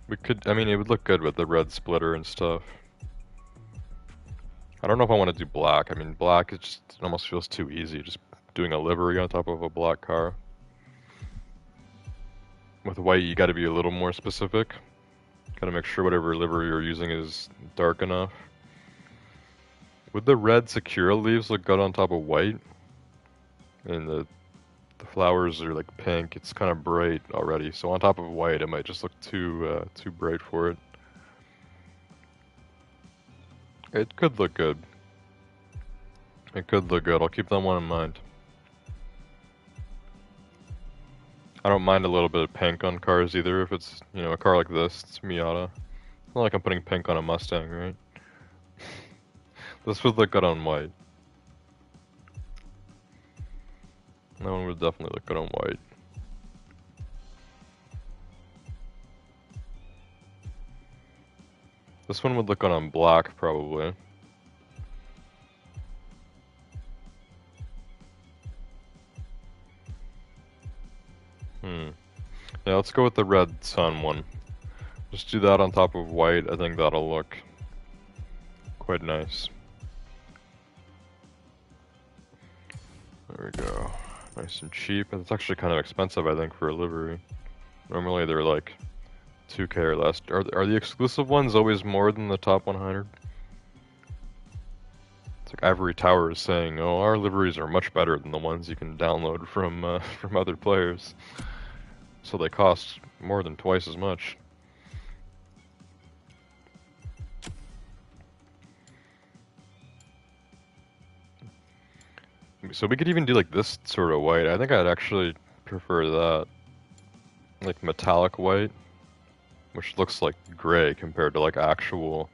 We could, I mean, it would look good with the red splitter and stuff. I don't know if I want to do black. I mean, black, it almost feels too easy, just doing a livery on top of a black car. With white, you gotta be a little more specific. Gotta make sure whatever livery you're using is dark enough. Would the red Sakura leaves look good on top of white? And the flowers are like pink, it's kind of bright already, so on top of white it might just look too bright for it. It could look good. It could look good, I'll keep that one in mind. I don't mind a little bit of pink on cars either if it's, you know, a car like this, it's Miata. It's not like I'm putting pink on a Mustang, right? This would look good on white. That one would definitely look good on white. This one would look good on black, probably. Yeah, let's go with the red sun one. Just do that on top of white, I think that'll look quite nice. There we go. Nice and cheap. It's actually kind of expensive, I think, for a livery. Normally they're like 2K or less. Are the exclusive ones always more than the top 100? It's like Ivory Tower is saying, oh, our liveries are much better than the ones you can download from from other players. So they cost more than twice as much. So we could even do like this sort of white. I think I'd actually prefer that. Like metallic white, which looks like gray compared to like actual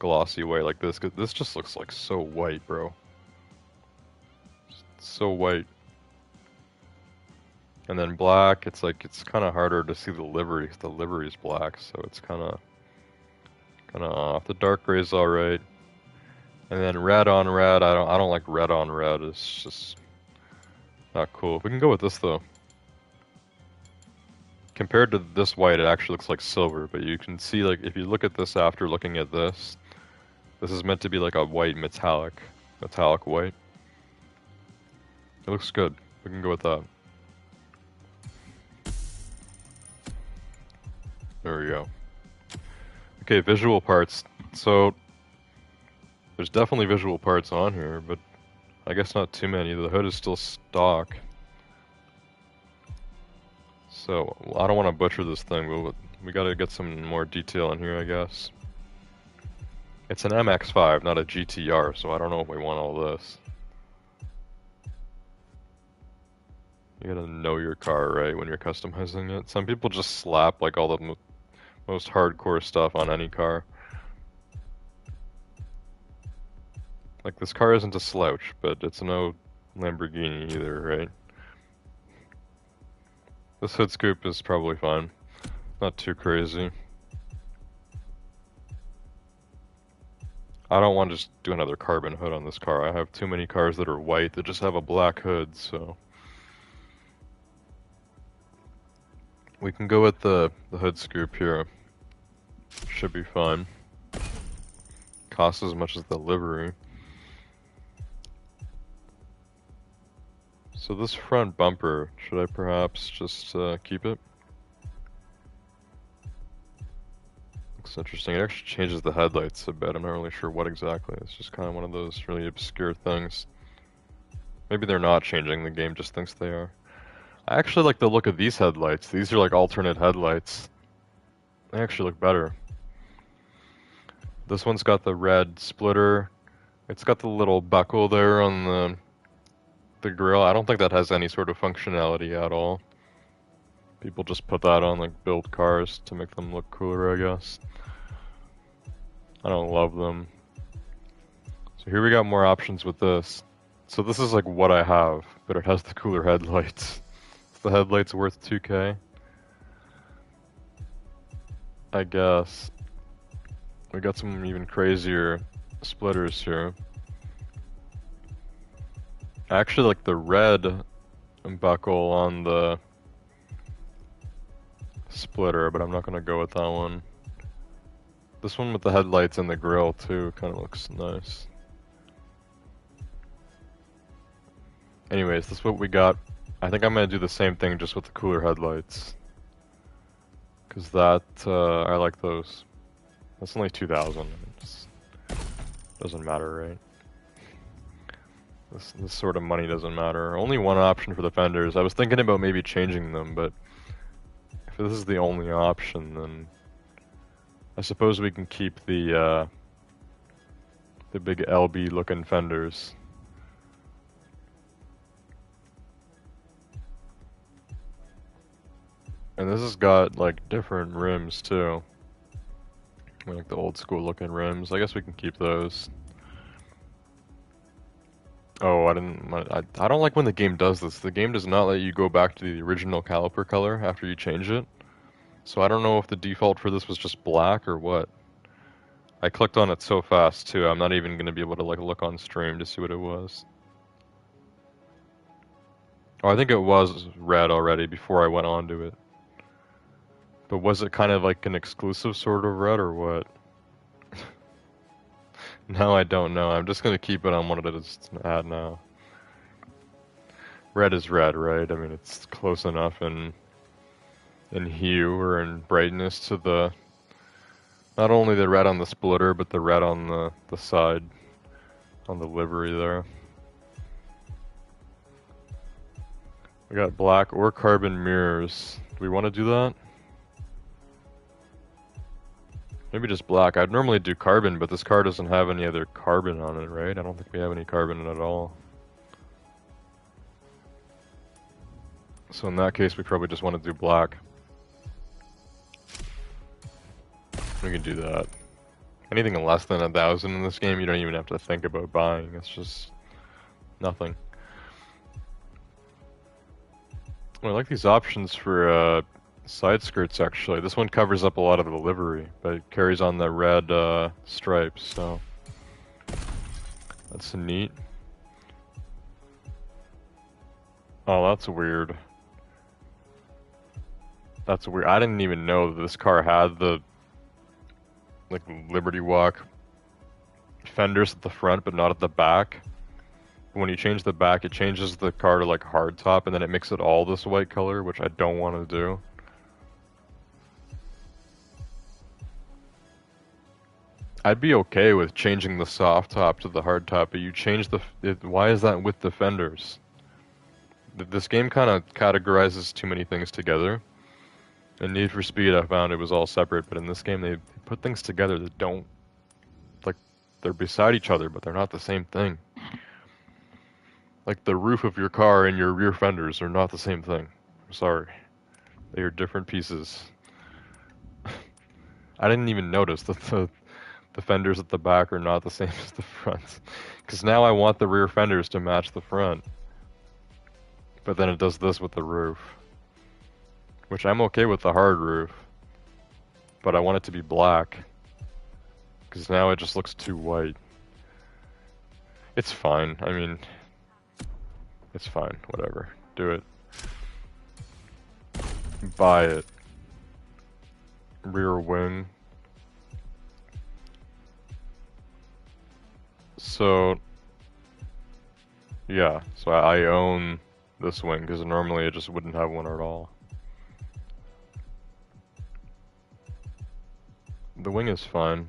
glossy white like this. 'Cause this just looks like so white, bro. So white. And then black, it's like, it's kind of harder to see the livery, 'cause the livery is black, so it's kind of off. The dark gray is alright. And then red on red, I don't like red on red, it's just not cool. We can go with this though. compared to this white, it actually looks like silver, but you can see, like, if you look at this after looking at this, this is meant to be like a white metallic white. It looks good. We can go with that. There we go. Okay, visual parts. So, there's definitely visual parts on here, but I guess not too many. The hood is still stock. So, I don't want to butcher this thing, but we gotta get some more detail in here, I guess. It's an MX-5, not a GTR, so I don't know if we want all this. You gotta know your car, right, when you're customizing it. Some people just slap, like, all the most hardcore stuff on any car. Like, this car isn't a slouch, but it's no Lamborghini either, right? This hood scoop is probably fine. Not too crazy. I don't want to just do another carbon hood on this car. I have too many cars that are white that just have a black hood, so... We can go with the hood scoop here. Should be fine. Costs as much as the livery. So this front bumper, should I perhaps just keep it? Looks interesting. It actually changes the headlights a bit. I'm not really sure what exactly. It's just kind of one of those really obscure things. Maybe they're not changing, the game just thinks they are. I actually like the look of these headlights. These are like alternate headlights. They actually look better. This one's got the red splitter. It's got the little buckle there on the grill. I don't think that has any sort of functionality at all. People just put that on like build cars to make them look cooler, I guess. I don't love them. So here we got more options with this. So this is like what I have, but it has the cooler headlights. Is the headlights worth 2K? I guess. We got some even crazier splitters here. I actually like the red buckle on the splitter, but I'm not gonna go with that one. This one with the headlights and the grill too kind of looks nice. Anyways, this is what we got. I think I'm gonna do the same thing just with the cooler headlights. Cause that, I like those. That's only 2,000. It just doesn't matter, right? This sort of money doesn't matter. Only one option for the fenders. I was thinking about maybe changing them, but if this is the only option, then I suppose we can keep the big LB looking fenders. And this has got like different rims too. Like the old school looking rims. I guess we can keep those. Oh, I don't like when the game does this. The game does not let you go back to the original caliper color after you change it. So I don't know if the default for this was just black or what. I clicked on it so fast too, I'm not even going to be able to like look on stream to see what it was. Oh, I think it was red already before I went on to it. But was it kind of like an exclusive sort of red or what? No, I don't know. I'm just going to keep it on what it is at now. Red is red, right? I mean, it's close enough in hue or in brightness to the... Not only the red on the splitter, but the red on the side, on the livery there. We got black or carbon mirrors. Do we want to do that? Maybe just black. I'd normally do carbon, but this car doesn't have any other carbon on it, right? I don't think we have any carbon at all. So in that case, we probably just want to do black. We can do that. Anything less than 1,000 in this game, you don't even have to think about buying. It's just nothing. Well, I like these options for side skirts, actually. This one covers up a lot of the livery, but it carries on the red stripes, so that's neat. Oh, that's weird. That's weird. I didn't even know that this car had the like Liberty Walk fenders at the front, but not at the back. When you change the back, it changes the car to like hard top, and then it makes it all this white color, which I don't want to do. I'd be okay with changing the soft top to the hard top, but you change why is that with the fenders? This game kind of categorizes too many things together. In Need for Speed, I found it was all separate, but in this game, they put things together that don't, like, they're beside each other, but they're not the same thing. Like, the roof of your car and your rear fenders are not the same thing. I'm sorry. They are different pieces. I didn't even notice that the fenders at the back are not the same as the front. Because now I want the rear fenders to match the front. But then it does this with the roof. Which I'm okay with the hard roof. But I want it to be black. Because now it just looks too white. It's fine. I mean, it's fine. Whatever. Do it. Buy it. Rear wing. So, yeah. So I own this wing because normally I just wouldn't have one at all. The wing is fine,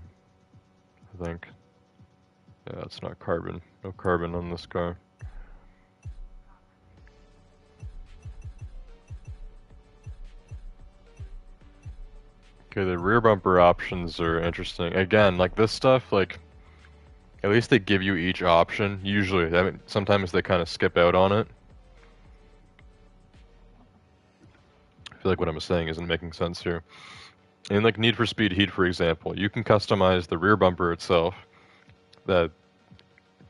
I think. Yeah, it's not carbon. No carbon on this car. Okay, the rear bumper options are interesting. Again, like this stuff, like, at least they give you each option. Usually, I mean, sometimes they kind of skip out on it. I feel like what I'm saying isn't making sense here. In like Need for Speed Heat, for example, you can customize the rear bumper itself, the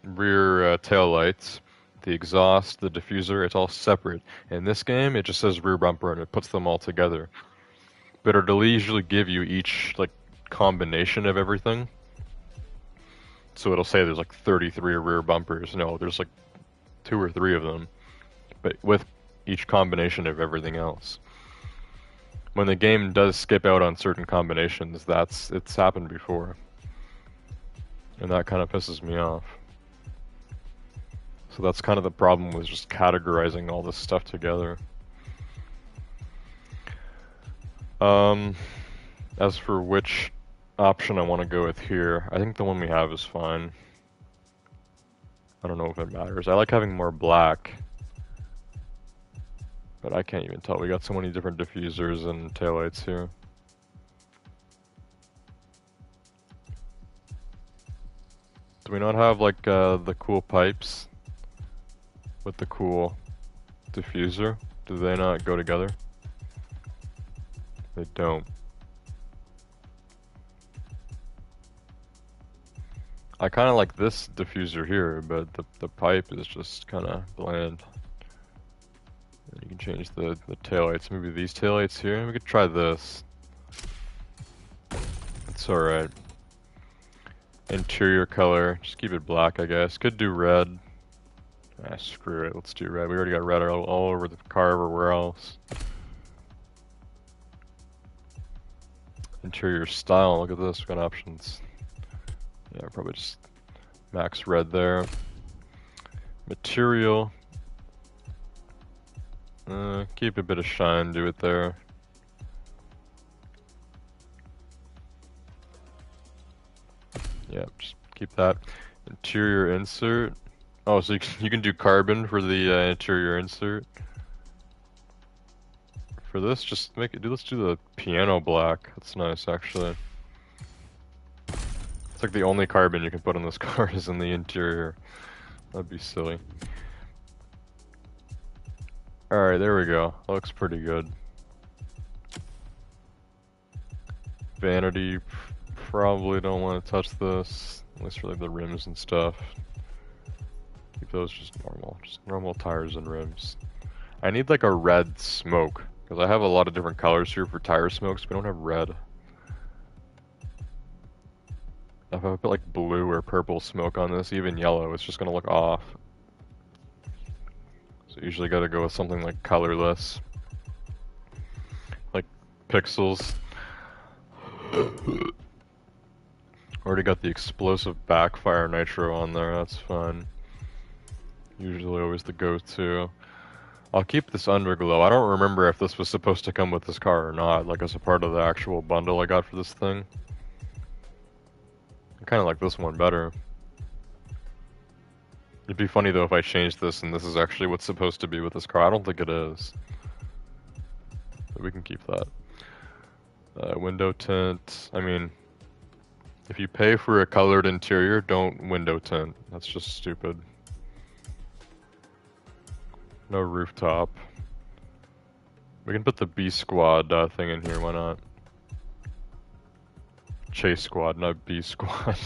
rear tail lights, the exhaust, the diffuser, it's all separate. In this game, it just says rear bumper and it puts them all together. But it'll usually give you each like combination of everything. So it'll say there's like 33 rear bumpers. No, there's like 2 or 3 of them, but with each combination of everything else. When the game does skip out on certain combinations, it's happened before. And that kind of pisses me off. So that's kind of the problem with just categorizing all this stuff together. As for which option I want to go with here, I think the one we have is fine. I don't know if it matters. I like having more black. But I can't even tell. We got so many different diffusers and taillights here. Do we not have like the cool pipes with the cool diffuser? Do they not go together? They don't. I kind of like this diffuser here, but the pipe is just kind of bland. And you can change the taillights. Maybe these taillights here. We could try this. It's alright. Interior color. Just keep it black, I guess. Could do red. Ah, screw it. Let's do red. We already got red all over the car everywhere else. Interior style. Look at this. We got options. Yeah, probably just max red there. Material. Keep a bit of shine, do it there. Yeah, just keep that. Interior insert. Oh, so you can do carbon for the interior insert. For this, just make it. Let's do the piano black. That's nice, actually. It's like the only carbon you can put on this car is in the interior. That'd be silly. Alright, there we go. Looks pretty good. Vanity, probably don't want to touch this. At least for like the rims and stuff. Keep those just normal tires and rims. I need like a red smoke, because I have a lot of different colors here for tire smokes, but we don't have red. If I put like blue or purple smoke on this, even yellow, it's just gonna look off. So usually gotta go with something like colorless. Like pixels. Already got the explosive backfire nitro on there, that's fine. Usually always the go-to. I'll keep this underglow. I don't remember if this was supposed to come with this car or not, like as a part of the actual bundle I got for this thing. I kinda like this one better. It'd be funny though if I changed this and this is actually what's supposed to be with this car. I don't think it is. But we can keep that. Window tint. I mean, if you pay for a colored interior, don't window tint. That's just stupid. No rooftop. We can put the B squad thing in here, why not? Chase squad, not B squad.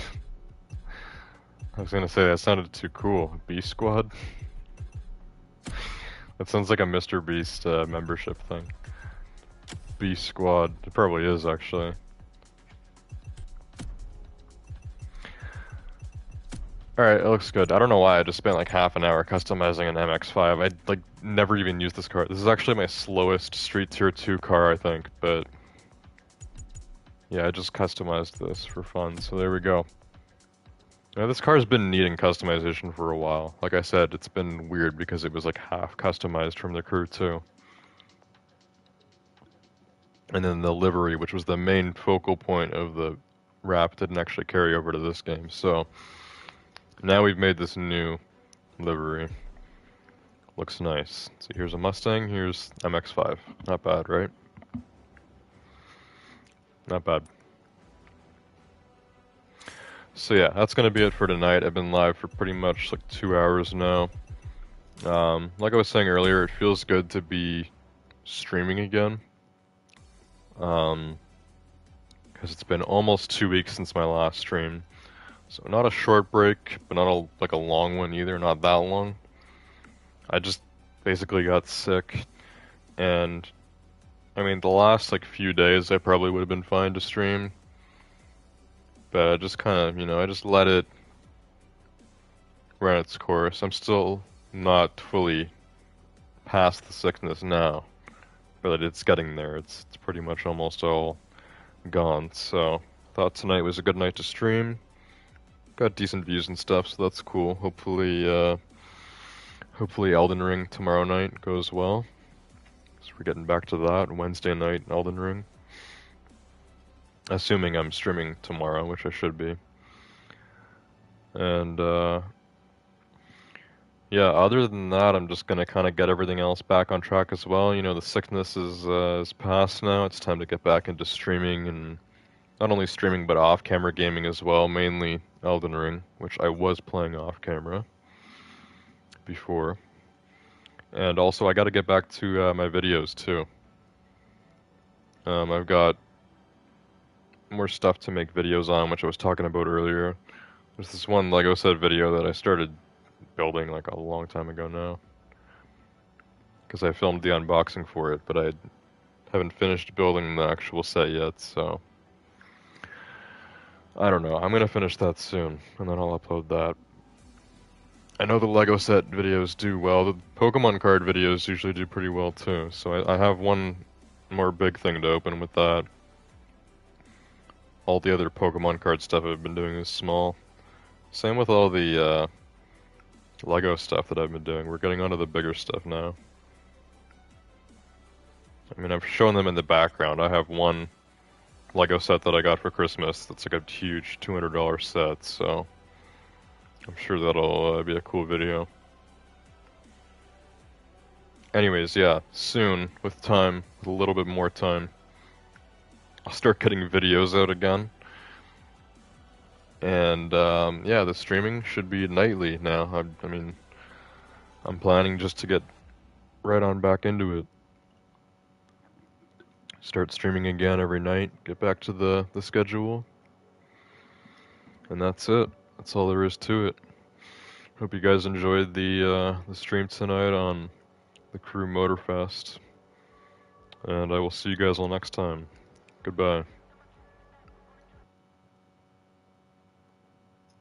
I was gonna say that sounded too cool. B squad? That sounds like a Mr. Beast membership thing. B squad. It probably is actually. Alright, it looks good. I don't know why I just spent like half an hour customizing an MX-5. I like never even used this car. This is actually my slowest Street Tier 2 car, I think, but yeah, I just customized this for fun, so there we go. Now, this car's been needing customization for a while. Like I said, it's been weird because it was like half customized from the crew too. And then the livery, which was the main focal point of the wrap, didn't actually carry over to this game, so now we've made this new livery. Looks nice. So here's a Mustang, here's MX-5. Not bad, right? Not bad. So yeah, that's gonna be it for tonight. I've been live for pretty much like 2 hours now. Like I was saying earlier, it feels good to be streaming again. Because it's been almost 2 weeks since my last stream. So not a short break, but not like a long one either, not that long. I just basically got sick, and I mean the last like few days I probably would have been fine to stream, but I just kind of, I just let it run its course. I'm still not fully past the sickness now, but it's getting there. It's pretty much almost all gone. So thought tonight was a good night to stream. Got decent views and stuff, so that's cool. Hopefully Elden Ring tomorrow night goes well. So we're getting back to that. Wednesday night, Elden Ring. Assuming I'm streaming tomorrow, which I should be. And, yeah, other than that, I'm just gonna kind of get everything else back on track as well. The sickness is past now. It's time to get back into streaming, and not only streaming, but off-camera gaming as well, mainly Elden Ring, which I was playing off-camera before. And also, I gotta get back to my videos, too. I've got more stuff to make videos on, which I was talking about earlier. There's this one Lego set video that I started building like a long time ago now. Because I filmed the unboxing for it, but I haven't finished building the actual set yet, so I don't know. I'm gonna finish that soon, and then I'll upload that. I know the Lego set videos do well. The Pokemon card videos usually do pretty well too, so I have one more big thing to open with that. All the other Pokemon card stuff I've been doing is small. Same with all the Lego stuff that I've been doing. We're getting onto the bigger stuff now. I mean, I've shown them in the background. I have one Lego set that I got for Christmas that's like a huge $200 set, so I'm sure that'll be a cool video. Anyways, yeah, soon, with time, with a little bit more time, I'll start getting videos out again. And yeah, the streaming should be nightly now. I mean, I'm planning just to get right on back into it. Start streaming again every night, get back to the schedule. And that's it. That's all there is to it. Hope you guys enjoyed the stream tonight on the Crew Motorfest. And I will see you guys all next time. Goodbye.